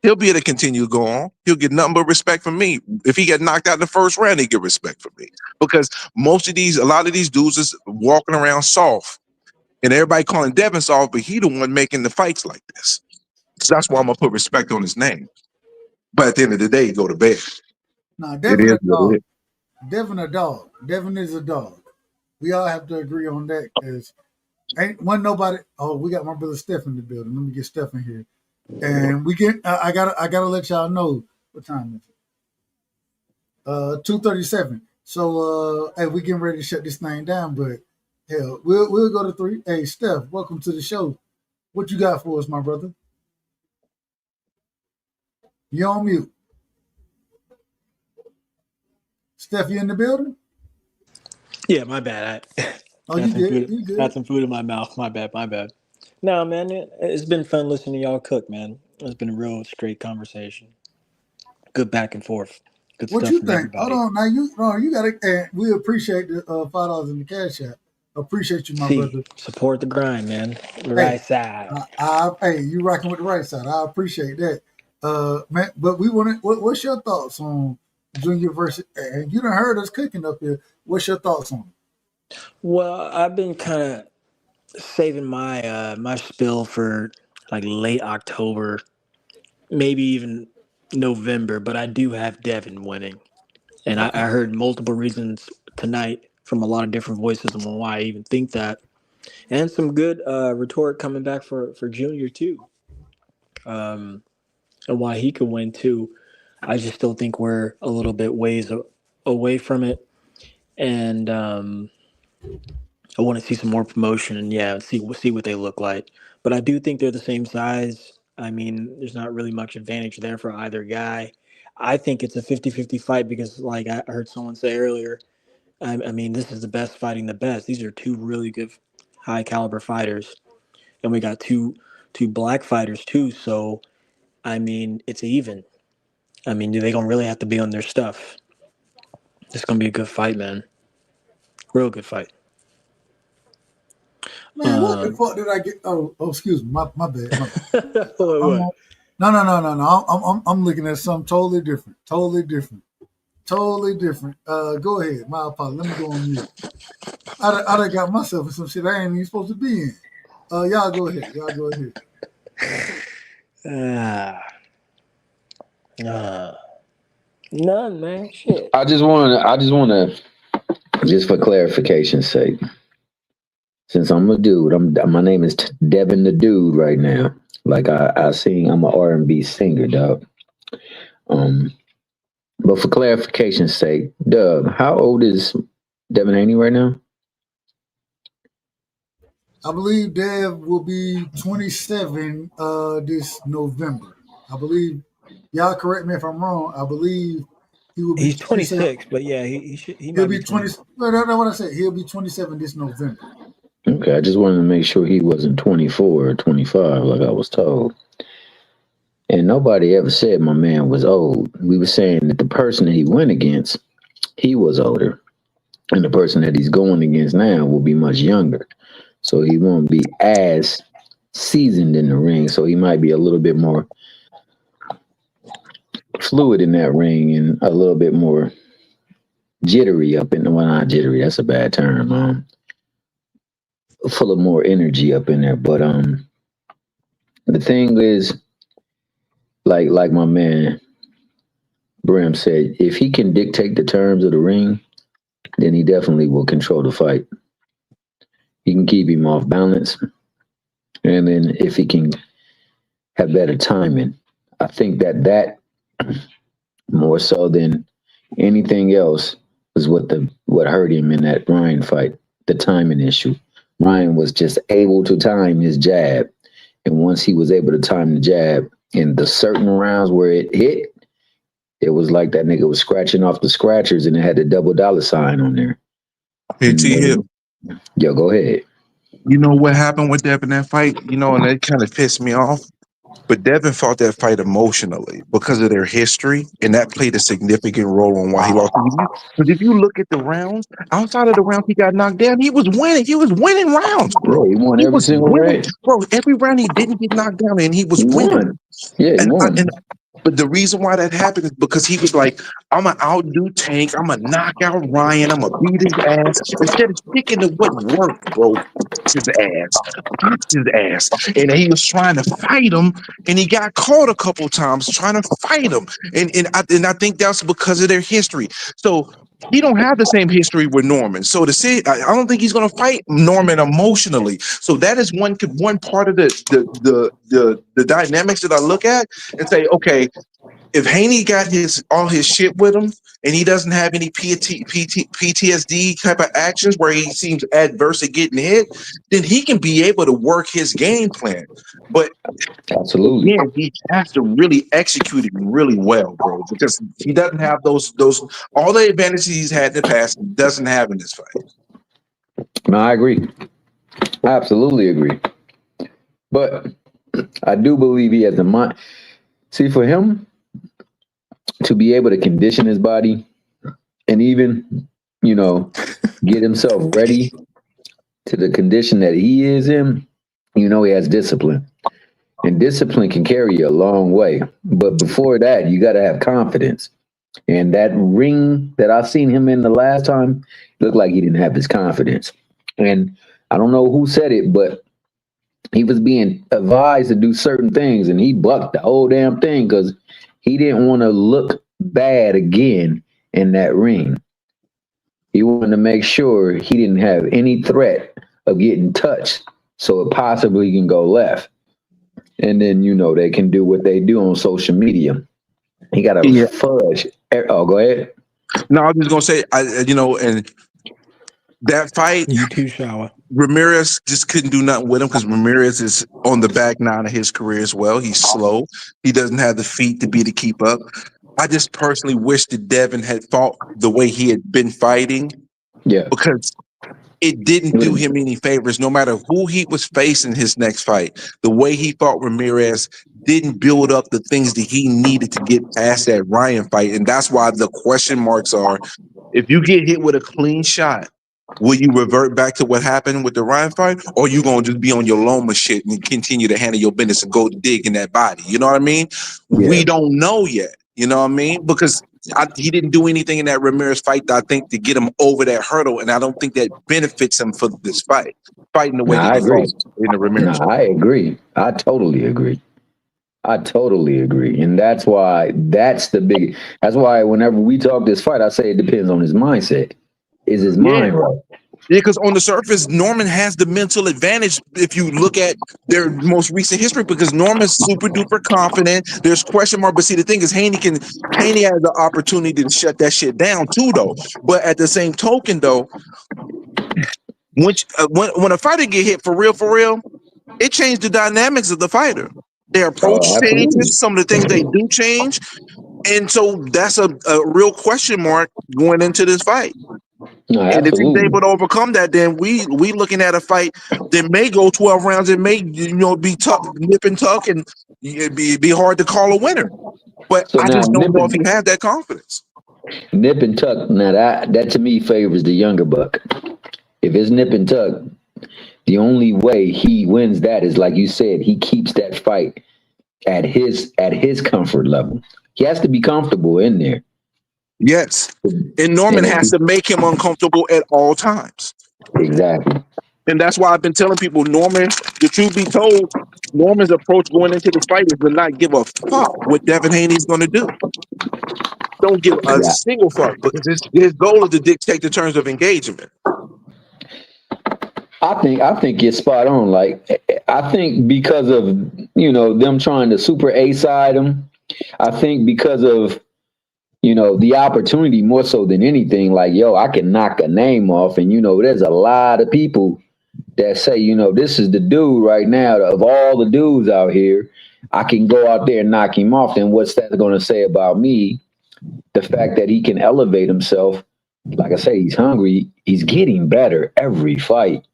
He'll be able to continue to go on. He'll get nothing but respect from me. If he get knocked out in the first round, he get respect from me. Because a lot of these dudes is walking around soft. And everybody calling Devin soft, but he the one making the fights like this. So that's why I'm going to put respect on his name. But at the end of the day, he go to bed. No, Devin a dog. Devin a dog. Devin is a dog. We all have to agree on that because ain't one nobody. Oh, we got my brother Steph in the building. Let me get Steph in here, and we get. I gotta let y'all know what time is it. 2:37. So hey, we getting ready to shut this thing down, but Hell, we'll go to 3. Hey, Steph, welcome to the show. What you got for us, my brother? You on mute. Steph, you in the building? Yeah, my bad. I Oh, got you some good? food. You good? Got some food in my mouth. My bad. My bad. No, man, it's been fun listening to y'all cook, man. It's been a real straight conversation. Good back and forth. Good What stuff you from think? Hold everybody. on, now you got to. We appreciate the $5 in the cash app. Appreciate you, my See, brother. support the grind, man. The Hey, right side. hey, you rocking with the right side. I appreciate that. Man, but we want to. What's your thoughts on Junior versus? And you done heard us cooking up here. What's your thoughts on it? Well, I've been kind of saving my spill for like late October, maybe even November. But I do have Devin winning, and I Okay. heard multiple reasons tonight from a lot of different voices on why I even think that. And some good retort coming back for Junior too, and why he could win too. I just still think we're a little bit ways away from it, and I want to see some more promotion and yeah, see what they look like. But I do think they're the same size. I mean, there's not really much advantage there for either guy. I think it's a 50-50 fight because, like I heard someone say earlier, I mean, this is the best fighting the best. These are two really good, high caliber fighters, and we got two black fighters too. So I mean, it's even. I mean, they gonna really have to be on their stuff. It's gonna be a good fight, man. Real good fight. Man, what the fuck did I get? Oh, excuse me. My bad. My bad. I'm what? on, no. I'm looking at something totally different. Totally different. Totally different. Go ahead. My apologies. Let me go on mute. I done got myself in some shit I ain't even supposed to be in. Y'all go ahead. Y'all go ahead. None, man. Shit. I just want to, just for clarification's sake, since I'm a dude, my name is Devin the Dude right now. Like I sing, I'm an R&B singer, dog. Um, but for clarification's sake, Dub, how old is Devin Haney right now? I believe Dev will be 27 this November. I believe. Y'all correct me if I'm wrong. I believe he will be He's 27. 26, but yeah, he He'll might be be 20. 20. Well, that's what I said. He'll be 27 this November. Okay, I just wanted to make sure he wasn't 24 or 25 like I was told. And nobody ever said my man was old. We were saying that the person that he went against, he was older. And the person that he's going against now will be much younger. So he won't be as seasoned in the ring. So he might be a little bit more fluid in that ring and a little bit more jittery up in the, well, not jittery, that's a bad term. Full of more energy up in there. But the thing is, like my man Brim said, if he can dictate the terms of the ring, then he definitely will control the fight. He can keep him off balance. And then if he can have better timing, I think that more so than anything else is what hurt him in that Ryan fight, the timing issue. Ryan was just able to time his jab. And once he was able to time the jab in the certain rounds where it hit, it was like that nigga was scratching off the scratchers and it had the $double sign on there. Hey, Yo, go ahead. you know what happened with Devin in that fight? You know, and that kind of pissed me off. But Devin fought that fight emotionally because of their history, and that played a significant role on why he lost. Because if you look at the rounds, outside of the rounds he got knocked down, he was winning. He was winning rounds, bro. Yeah, he won He every was single winning, round. bro. Every round he didn't get knocked down, and he was He winning. won. Yeah, he won. But the reason why that happened is because he was like, I'm going to outdo Tank. I'm going to knock out Ryan. I'm going to beat his ass. Instead of sticking to what worked, bro, his ass. Boxed his ass. And he was trying to fight him, and he got caught a couple times trying to fight him. And I think that's because of their history. So he don't have the same history with Norman. So to say, I don't think he's going to fight Norman emotionally. So that is one part of the dynamics that I look at and say, okay, if Haney got all his shit with him and he doesn't have any PTSD type of actions where he seems adverse at getting hit, then he can be able to work his game plan. But absolutely, again, he has to really execute it really well, bro, because he doesn't have those all the advantages he's had in the past. He doesn't have in this fight. No, I agree. I absolutely agree. But I do believe he has the mind. See, for him to be able to condition his body and even, get himself ready to the condition that he is in, he has discipline. And discipline can carry you a long way. But before that, you got to have confidence. And that ring that I seen him in the last time looked like he didn't have his confidence. And I don't know who said it, but he was being advised to do certain things, and he bucked the whole damn thing because he didn't want to look bad again in that ring. He wanted to make sure he didn't have any threat of getting touched so it possibly can go left. And then, they can do what they do on social media. He got to fudge. Oh, go ahead. No, I was just going to say, and that fight, you too, Shower. Ramirez just couldn't do nothing with him because Ramirez is on the back nine of his career as well. He's slow. He doesn't have the feet to keep up. I just personally wish that Devin had fought the way he had been fighting. Yeah. Because it didn't do him any favors, no matter who he was facing his next fight. The way he fought Ramirez didn't build up the things that he needed to get past that Ryan fight. And that's why the question marks are, if you get hit with a clean shot, will you revert back to what happened with the Ryan fight? Or you going to just be on your Loma shit and continue to handle your business and go dig in that body? You know what I mean? Yeah. We don't know yet. You know what I mean? Because he didn't do anything in that Ramirez fight, I think, to get him over that hurdle. And I don't think that benefits him for this fight. Fighting the way that he fought in the Ramirez fight. I agree. I totally agree. And that's why that's why whenever we talk this fight, I say it depends on his mindset. Is his mind right? Yeah, because on the surface, Norman has the mental advantage if you look at their most recent history, because Norman's super duper confident. There's question mark, but see, the thing is, Haney has the opportunity to shut that shit down too, though. But at the same token, though, when a fighter get hit for real, it changed the dynamics of the fighter. Their approach changes. Some of the things they do change, and so that's a real question mark going into this fight. No, and if he's able to overcome that, then we looking at a fight that may go 12 rounds. It may be tough, nip and tuck, and be hard to call a winner. But so I just don't know if he has that confidence. Nip and tuck. Now that to me favors the younger buck. If it's nip and tuck, the only way he wins that is, like you said, he keeps that fight at his comfort level. He has to be comfortable in there. Yes. And Norman has to make him uncomfortable at all times. Exactly. And that's why I've been telling people, Norman, the truth be told, Norman's approach going into the fight is to not give a fuck what Devin Haney's going to do. Don't give a single fuck, because his goal is to dictate the terms of engagement. I think you're spot on. Like, I think because of, them trying to super A-side him, I think because of, the opportunity more so than anything, like, I can knock a name off. And, there's a lot of people that say, this is the dude right now of all the dudes out here. I can go out there and knock him off. And what's that going to say about me? The fact that he can elevate himself. Like I say, he's hungry. He's getting better every fight.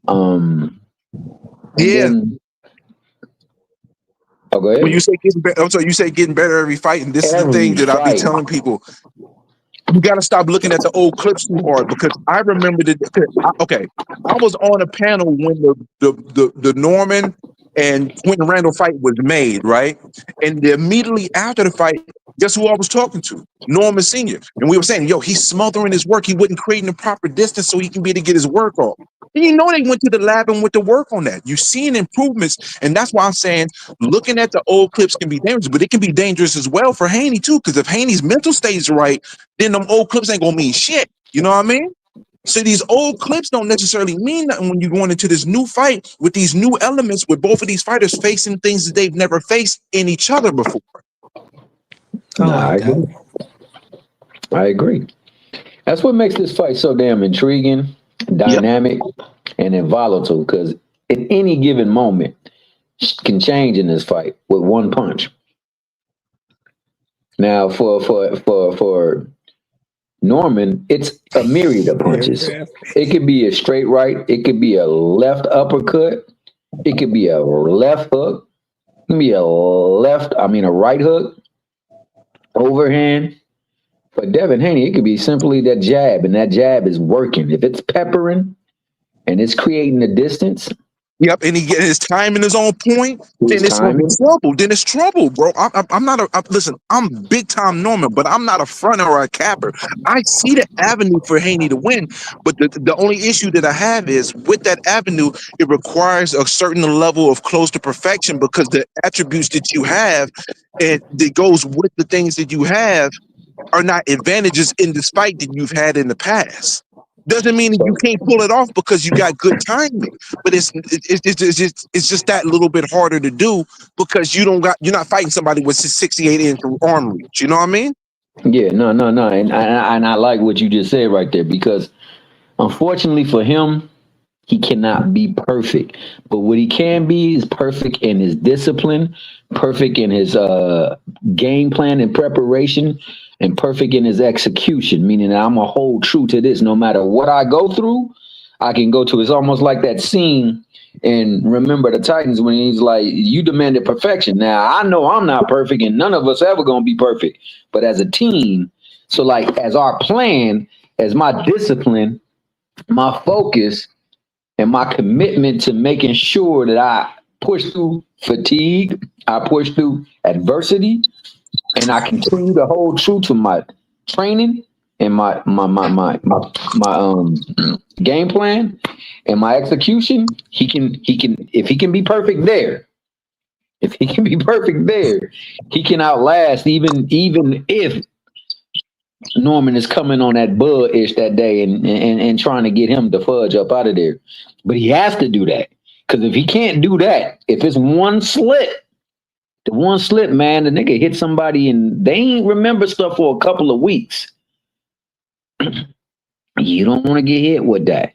Go ahead. When you say getting better, you say getting better every fight, and this is the thing that I be telling people: you got to stop looking at the old clips too hard, because I remember I was on a panel when the Norman and Quentin Randall fight was made, right? And immediately after the fight, guess who I was talking to? Norman Sr. And we were saying, he's smothering his work. He wasn't creating the proper distance so he can be able to get his work off. And they went to the lab and went to work on that. You're seeing improvements. And that's why I'm saying looking at the old clips can be dangerous, but it can be dangerous as well for Haney too. Because if Haney's mental state is right, then them old clips ain't gonna mean shit. You know what I mean? So these old clips don't necessarily mean nothing when you're going into this new fight with these new elements, with both of these fighters facing things that they've never faced in each other before. Nah, I agree. I agree. That's what makes this fight so damn intriguing, dynamic, and then volatile. Because at any given moment, can change in this fight with one punch. Now, for Norman, it's a myriad of punches. It could be a straight right. It could be a left uppercut. It could be a left hook. It could be a right hook, overhand. For Devin Haney, it could be simply that jab, and that jab is working. If it's peppering and it's creating the distance. Yep, and he get his timing is on point. Then it's gonna be trouble. Then it's trouble, bro. I'm not a listen. I'm big time Norman, but I'm not a fronter or a capper. I see the avenue for Haney to win, but the only issue that I have is with that avenue, it requires a certain level of close to perfection because the attributes that you have and that goes with the things that you have are not advantages in this fight that you've had in the past. Doesn't mean that you can't pull it off because you got good timing, but it's just that little bit harder to do because you're not fighting somebody with 68-inch arm reach. You know what I mean? Yeah, no, and I like what you just said right there because unfortunately for him, he cannot be perfect. But what he can be is perfect in his discipline, perfect in his game plan and preparation, and perfect in his execution, meaning that I'm going to hold true to this. No matter what I go through, I can go to. It's almost like that scene in Remember the Titans when he's like, you demanded perfection. Now, I know I'm not perfect, and none of us ever going to be perfect. But as a team, so like as our plan, as my discipline, my focus, and my commitment to making sure that I push through fatigue, I push through adversity, and I continue to hold true to my training and my game plan and my execution. He can if he can be perfect there. If he can be perfect there, he can outlast even if Norman is coming on that Bud-ish that day and trying to get him to fudge up out of there. But he has to do that. Because if he can't do that, if it's one slip, man, the nigga hit somebody and they ain't remember stuff for a couple of weeks. You don't want to get hit with that.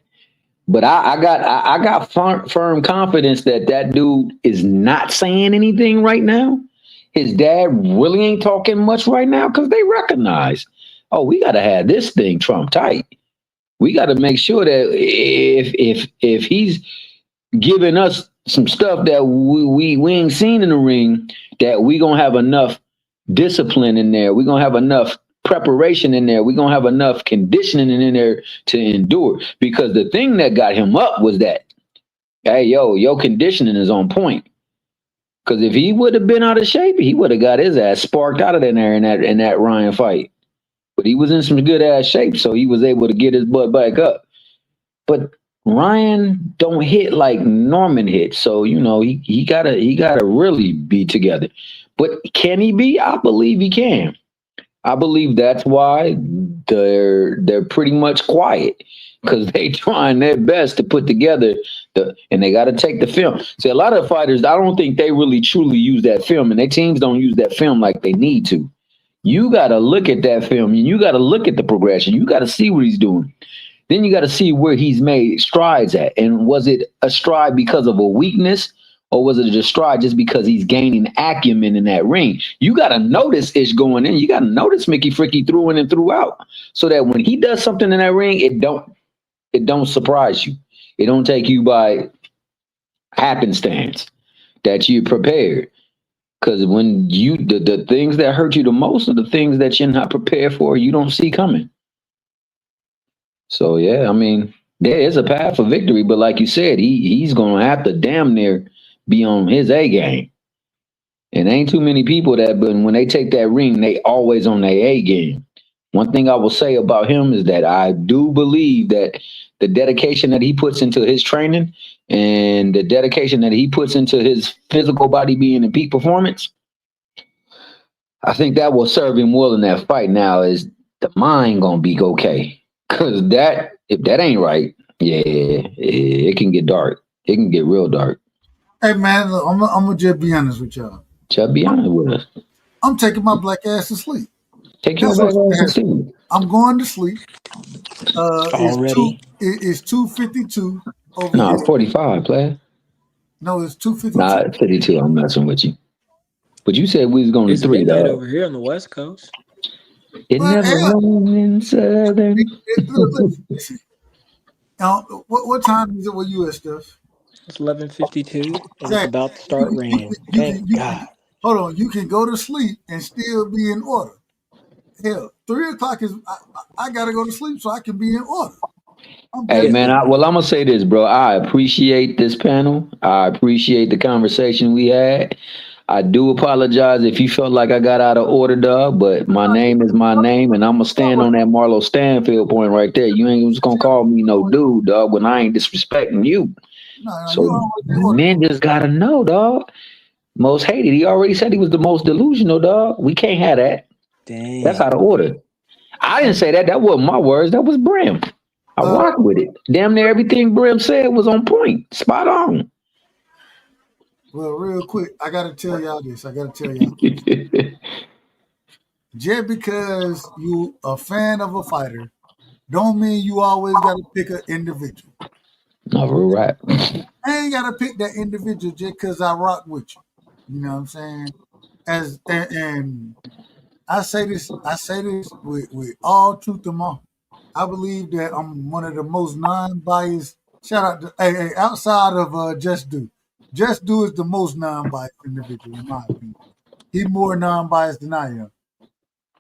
But I got firm confidence that dude is not saying anything right now. His dad really ain't talking much right now because they recognize, oh, we got to have this thing Trump tight. We got to make sure that if he's giving us some stuff that we ain't seen in the ring, that we gonna have enough discipline in there. We're gonna have enough preparation in there. We're gonna have enough conditioning in there to endure. Because the thing that got him up was that, hey, your conditioning is on point. Because if he would have been out of shape, he would have got his ass sparked out of there in that Ryan fight. But he was in some good ass shape, so he was able to get his butt back up. But Ryan don't hit like Norman hit, so he gotta really be together. But can he be? I believe he can. I believe that's why they're pretty much quiet because they trying their best to put together and they got to take the film. See, a lot of fighters, I don't think they really truly use that film, and their teams don't use that film like they need to. You got to look at that film, and you got to look at the progression. You got to see what he's doing. Then you got to see where he's made strides at. And was it a stride because of a weakness, or was it a stride just because he's gaining acumen in that ring? You got to notice Ish going in. You got to notice Mickey Fricky through in and throughout, so that when he does something in that ring, it don't surprise you. It don't take you by happenstance, that you're prepared. Because when the things that hurt you the most are the things that you're not prepared for, you don't see coming. So, yeah, I mean, there is a path for victory, but like you said, he's going to have to damn near be on his A game. And ain't too many people that, but when they take that ring, they always on their A game. One thing I will say about him is that I do believe that the dedication that he puts into his training and the dedication that he puts into his physical body being in peak performance, I think that will serve him well in that fight. Now, is the mind going to be okay? Because if that ain't right, yeah, it can get dark. It can get real dark. Hey, man, I'm going to just be honest with y'all. Just be honest with us. I'm taking my black ass to sleep. Take your That's black what's ass to happening. sleep. I'm going to sleep. Already? It's 2:52 over Nah, here. 45, player. No, it's 2:52. Nah, 52. I'm messing with you. But you said we was going to It's 3, midnight dog. over here on the West Coast. It But never hell, rains in Southern. look, listen. What time is it where you at, Steph? It's 11:52, and it's Zach, about to start raining. you Thank can, you God. can, hold on. You can go to sleep and still be in order. Hell, 3 o'clock is. I gotta go to sleep so I can be in order. I'm Hey, dead. man, I'm going to say this, bro. I appreciate this panel. I appreciate the conversation we had. I do apologize if you felt like I got out of order, dog, but my name is my name, and I'm going to stand on that Marlo Stanfield point right there. You ain't just going to call me no dude, dog, when I ain't disrespecting you. No, you So always in order. men just got to know, dog. Most hated. He already said he was the most delusional, dog. We can't have that. That's Dang. out of order. I didn't say that. That wasn't my words. That was Brim. I rock with it. Damn near everything Brim said was on point. Spot on. Well, real quick, I gotta tell y'all this. Just because you a fan of a fighter, don't mean you always gotta pick an individual. No, real rap. I ain't gotta pick that individual just because I rock with you. You know what I'm saying? And I say this with all truth in my heart. I believe that I'm one of the most non-biased. Shout out to outside of Just Do. Just Do is the most non-biased individual in my opinion. He's more non-biased than I am.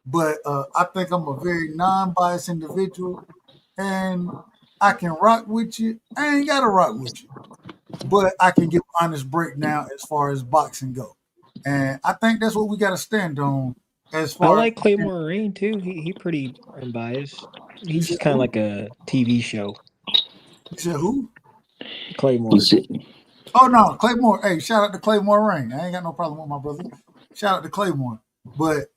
But I think I'm a very non-biased individual, and I can rock with you. I ain't gotta rock with you, but I can give honest breakdown as far as boxing go. And I think that's what we got to stand on as I far as. like Claymore Rain too. He pretty unbiased. You He's said just kind of who? like a TV show. You said who? You Claymore. said, Oh no, Claymore. Hey, shout out to Claymore Rain. I ain't got no problem with my brother. Shout out to Claymore. But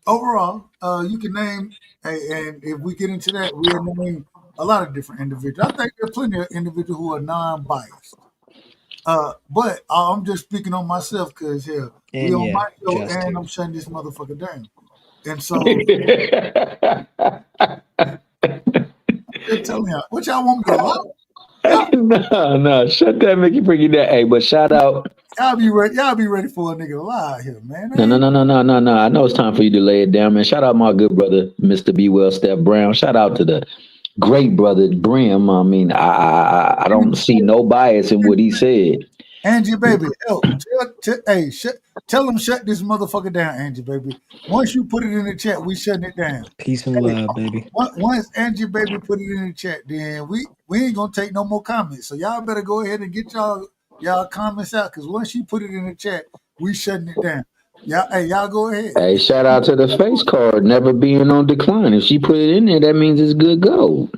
overall, you can name. Hey, and if we get into that, we'll name a lot of different individuals. I think there are plenty of individuals who are non-biased. But I'm just speaking on myself because here we And on my yeah, show just and do. I'm shutting this motherfucker down. And so I'm telling y'all, what y'all want me to lie? no, shut that, Mickey Freaky that. Hey, but shout out. Y'all be ready. Y'all be ready for a nigga to lie here, man. No. I know it's time for you to lay it down, man. Shout out my good brother, Mr. B. Well, Steph Brown. Shout out to the great brother, Brim. I mean, I don't see no bias in what he said. Angie, baby, help. Tell him shut this motherfucker down, Angie, baby. Once you put it in the chat, we shutting it down. Peace and love, baby. Once Angie, baby, put it in the chat, then we ain't gonna take no more comments. So y'all better go ahead and get y'all comments out, because once she put it in the chat, we shutting it down. Y'all go ahead. Hey, shout out to the face card never being on decline. If she put it in there, that means it's good gold.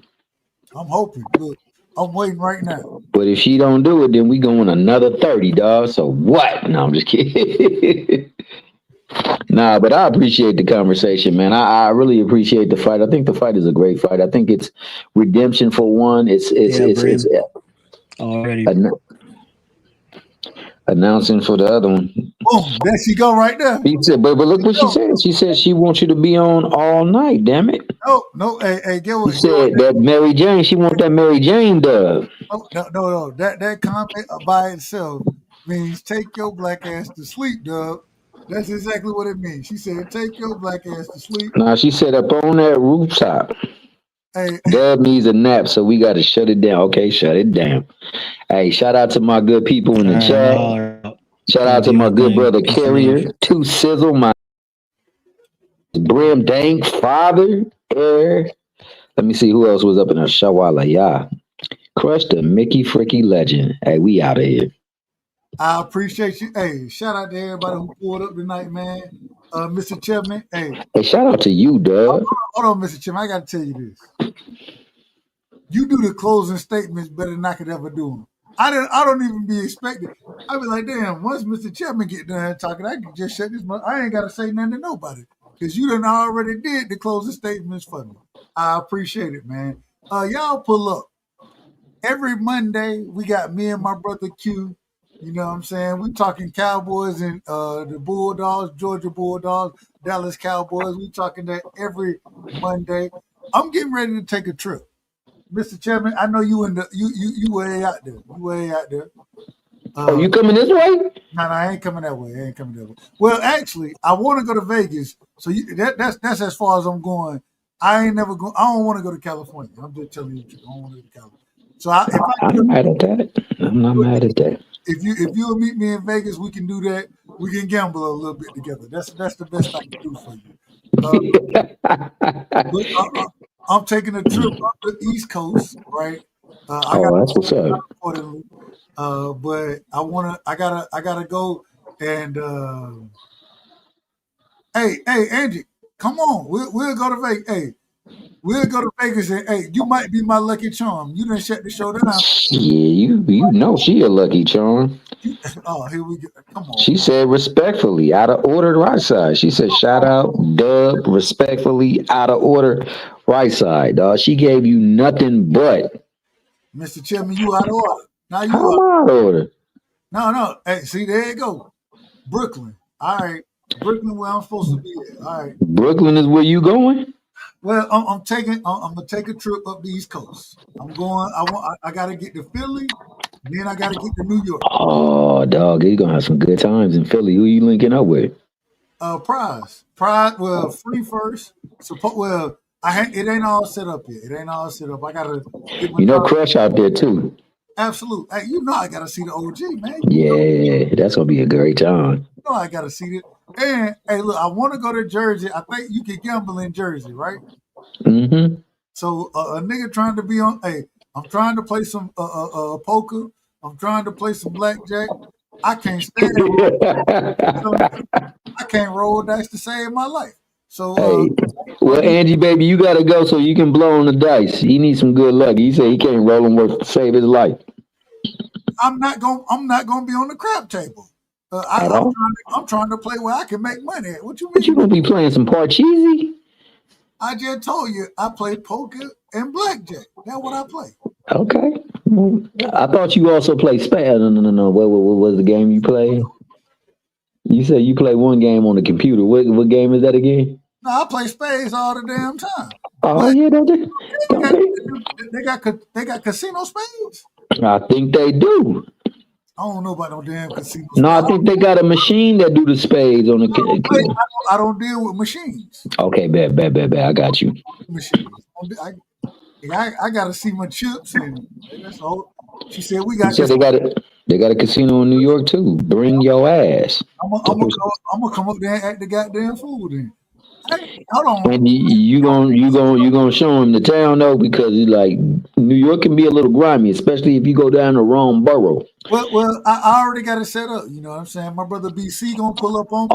I'm hoping. Look, I'm waiting right now. But if she don't do it, then we going another 30, dog. So what? No, I'm just kidding. Nah, but I appreciate the conversation, man. I really appreciate the fight. I think the fight is a great fight. I think it's redemption for one. It's Brim. Already. Announcing for the other one. Boom, there she go right there. He said, but look what she said. She said she wants you to be on all night. Damn it. No. Hey, get what? She said that Mary Jane. She want that Mary Jane dub. No. That comment by itself means take your black ass to sleep, dub. That's exactly what it means. She said, take your black ass to sleep. Nah, she said up on that rooftop. Hey. Dub needs a nap, so we got to shut it down. Okay, shut it down. Hey, shout out to my good people in the chat. Shout out to my good brother Carrier, Two Sizzle, my Brim Dank father, Air. Let me see who else was up in there. Shawala, yeah. Crush the Mickey Fricky legend. Hey, we out of here. I appreciate you. Hey, shout out to everybody who pulled up tonight, man. Mr. Chipman. Hey, shout out to you, Doug. Hold on, Mr. Chipman. I got to tell you this. You do the closing statements better than I could ever do them. I don't even be expecting. I be like, damn, once Mr. Chapman get done talking, I can just shut this I ain't got to say nothing to nobody, because you done already did the closing statements for me. I appreciate it, man. Y'all pull up. Every Monday, we got me and my brother Q You know what I'm saying? We talking Cowboys and the Bulldogs, Georgia Bulldogs, Dallas Cowboys. We talking that every Monday. I'm getting ready to take a trip, Mr. Chairman. I know you in the you way out there. You way out there. Oh, you coming this way? No, I ain't coming that way. I ain't coming that way. Well, actually, I want to go to Vegas. So that's as far as I'm going. I ain't never go. I don't want to go to California. I'm just telling you the truth. I don't want to go to California. So I'm not mad at that. I'm not mad at that. if you'll meet me in Vegas, we can do that. We can gamble a little bit together. That's the best I can do for you. I'm taking a trip up the East Coast, right? I got Oh, that's what's up. accordingly. But I gotta go and hey Angie, come on, we'll go to Vegas. Hey, we'll go to Vegas and hey, you might be my lucky charm. You done shut the show down. Yeah, you know she a lucky charm. Oh, here we go. Come on. She said respectfully, out of order, right side. She said shout out, dub, respectfully, out of order, right side, dog. She gave you nothing but. Mr. Chairman, you out of order. Now you How am out. I out of order? No. Hey, see, there you go. Brooklyn. All right. Brooklyn where I'm supposed to be at. All right. Brooklyn is where you going? Well, I'm gonna take a trip up the East Coast. I'm going. I gotta get to Philly, then I gotta get to New York. Oh, dog, you gonna have some good times in Philly. Who you linking up with? Prize. Well, free first. Well, it ain't all set up yet. It ain't all set up. I gotta get my You know, dog. Crush out there too. Absolute. Hey, you know I gotta see the OG, man. Yeah, that's gonna be a great time. You know I gotta see it. And hey, look, I want to go to Jersey. I think you can gamble in Jersey, right? Mm-hmm. So a nigga trying to be on. Hey, I'm trying to play some poker. I'm trying to play some blackjack. I can't stand it. I can't roll dice to save my life. So Hey, well, Angie, baby, you gotta go so you can blow on the dice. He needs some good luck. He said he can't roll them worth to save his life. I'm not gonna be on the crap table. At all? I'm trying to play where I can make money. What you mean? But you gonna be playing some Parcheesi? I just told you I play poker and blackjack. That's what I play. Okay. I thought you also play spades. No. What was the game you play? You said you play one game on the computer. What game is that again? No, I play spades all the damn time. Oh yeah, don't they? They got casino spades. I think they do. I don't know about no damn casino spades. No, I think they got a machine that do the spades on the. I don't deal with machines. Okay, bet. I got you. Machines. I got to see my chips and that's all. She said we got. So they got a casino in New York too. Bring your ass. I'm gonna come up there and act the goddamn fool then. Hey, hold on. And you gonna show him the town though, because like New York can be a little grimy, especially if you go down the wrong borough. Well, I already got it set up. You know what I'm saying? My brother BC gonna pull up on me.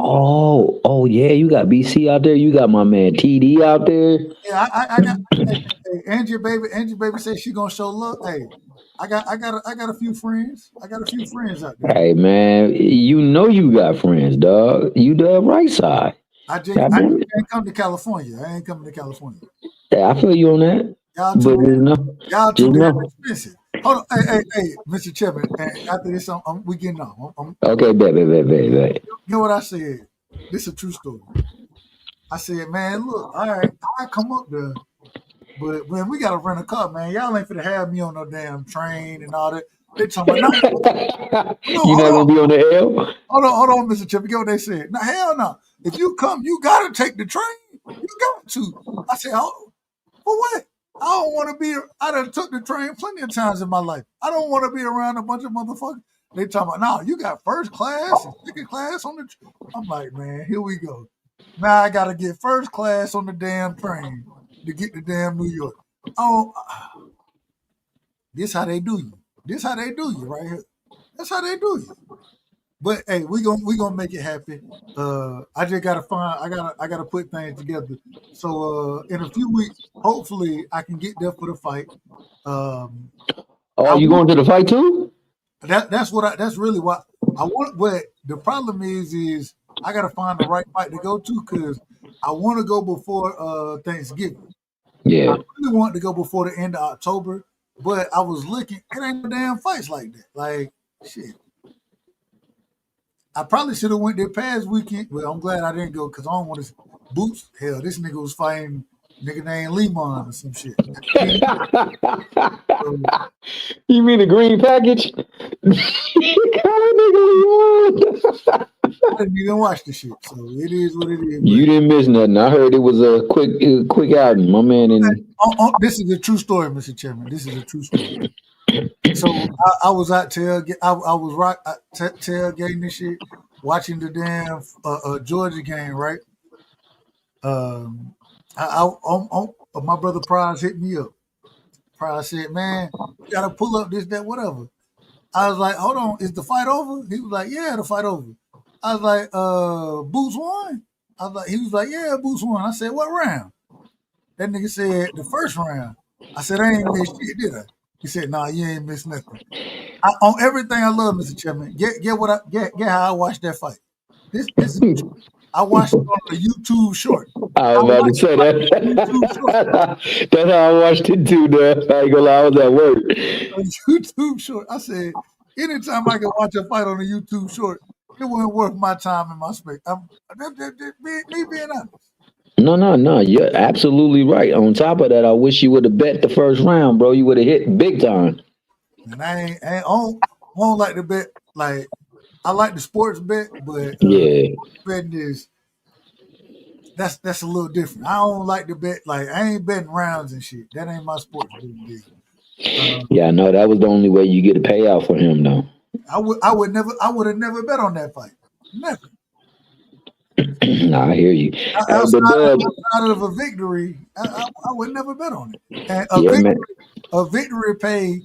Oh yeah, you got BC out there. You got my man TD out there. Yeah, I got hey, Angie baby said she gonna show love. Hey, I got a few friends. I got a few friends out there. Hey man, you know you got friends, dog. You the right side. I ain't come to California. I ain't coming to California. Yeah, I feel you on that. Y'all too damn expensive. Hold on, hey, Mr. Chairman. After this, we getting off. Okay, bet. You know what I said? This is a true story. I said, man, look, all right, I come up there, but when we gotta rent a car, man, y'all ain't finna have me on no damn train and all that. They talking about you not gonna be on the L? Hold on, Mr. Chairman. Get what they said. Now, hell no. If you come, you gotta take the train. You got to. I said, oh, for what? I don't want to be. I done took the train plenty of times in my life. I don't want to be around a bunch of motherfuckers. They talking about, no, you got first class and second class on the. I'm like, man, here we go. Now I gotta get first class on the damn train to get to damn New York. Oh, this how they do you. This how they do you right here. That's how they do you. But hey, we gonna make it happen. I just gotta I gotta put things together. So in a few weeks, hopefully I can get there for the fight. You going to the fight too? That's really what I want. But the problem is I gotta find the right fight to go to because I want to go before Thanksgiving. Yeah. I really want to go before the end of October, but I was looking. It ain't no damn fights like that. Like shit. I probably should have went there past weekend. Well, I'm glad I didn't go because I don't want to boots. Hell, this nigga was fighting nigga named Lemon or some shit. You mean the green package? I didn't even watch the shit, so it is what it is. You didn't miss nothing. I heard it was a quick outing, my man. And this is a true story, Mr. Chairman. This is a true story. So I was out tailgating. I was tailgating this shit, watching the damn Georgia game, right? My brother Prize hit me up. Prize said, "Man, you gotta pull up this, that, whatever." I was like, "Hold on, is the fight over?" He was like, "Yeah, the fight over." I was like, Boots won? He was like, "Yeah, Boots won." I said, "What round?" That nigga said, "The first round." I said, "I ain't missed shit, did I?" He said, "Nah, you ain't missed nothing." On everything I love, Mr. Chairman, get how I watched that fight. This is I watched it on a YouTube short. I was about to say that. That's how I watched it too, though. I ain't gonna lie, I was at work. A YouTube short. I said, anytime I can watch a fight on a YouTube short, it wasn't worth my time and my space. Me being honest. No. You're absolutely right. On top of that, I wish you would have bet the first round, bro. You would have hit big time. And I don't like to bet. Like, I like the sports bet, but betting is that's a little different. I don't like to bet. Like, I ain't betting rounds and shit. That ain't my sports betting deal. Yeah, I know that was the only way you get a payout for him, though. I would have never bet on that fight. Never. Nah, I hear you. Outside of a victory, I would never bet on it. And a victory pay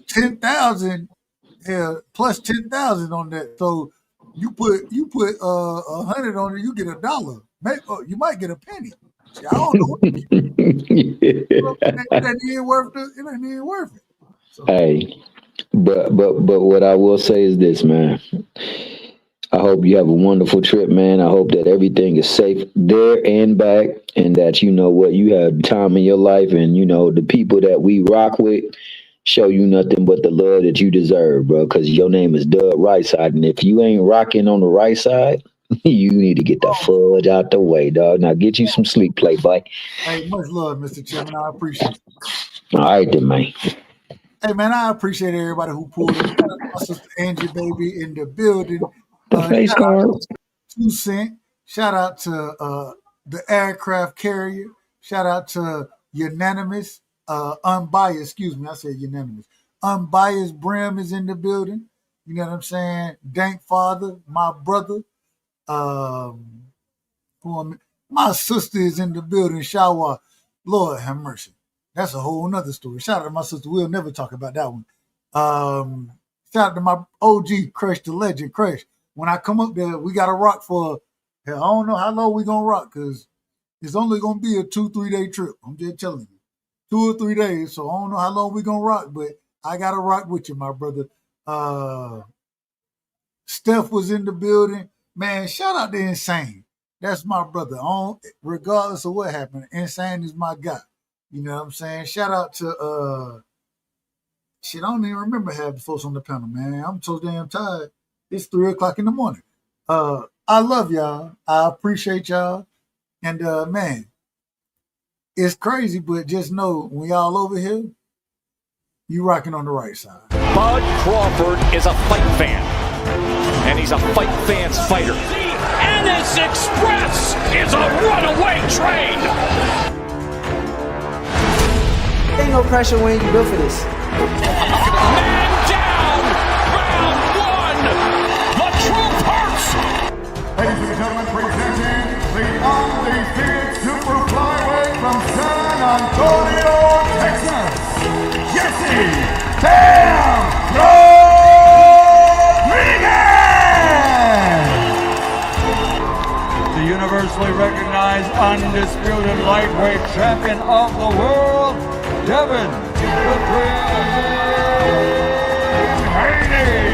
10,000 plus 10,000 on that. So you put 100 on it, you get $1. You might get a penny. See, I don't know. It ain't even worth it. So. Hey, but what I will say is this, man. I hope you have a wonderful trip, man. I hope that everything is safe there and back, and that you know what, you have time in your life, and you know the people that we rock with show you nothing but the love that you deserve, bro. Because your name is Doug Right Side, and if you ain't rocking on the right side, you need to get the fudge out the way, dog. Now get you some sleep, playboy. Hey, much love, Mr. Chairman. I appreciate it. All right, then, man. Hey, man, I appreciate everybody who pulled up. Shout out to my sister Angie, baby, in the building. Face card. 2 Cent. Shout out to the aircraft carrier. Shout out to Unanimous. Unbiased, excuse me, I said unanimous. Unbiased Brim is in the building. You know what I'm saying? Dank Father, my brother. My sister is in the building. Shower. Lord have mercy. That's a whole nother story. Shout out to my sister. We'll never talk about that one. Shout out to my OG Crush, the legend Crush. When I come up there, we got to rock for, I don't know how long we going to rock because it's only going to be a 2-3 day trip. I'm just telling you. 2 or 3 days, so I don't know how long we're going to rock, but I got to rock with you, my brother. Steph was in the building. Man, shout out to Insane. That's my brother. Regardless of what happened, Insane is my guy. You know what I'm saying? Shout out to, I don't even remember half the folks on the panel, man. I'm so damn tired. It's 3 o'clock in the morning. I love y'all. I appreciate y'all. And, man, it's crazy, but just know when y'all over here, you rocking on the right side. Bud Crawford is a fight fan, and he's a fight fan's fighter. The Ennis Express is a runaway train. Ain't no pressure when you built for this. Man down, round 1. The truth hurts. Ladies and gentlemen, presenting the undefeated super flyweight from San Antonio, Texas, Jesse Bam Rodriguez! The universally recognized undisputed lightweight champion of the world, Devin the Dream Haney!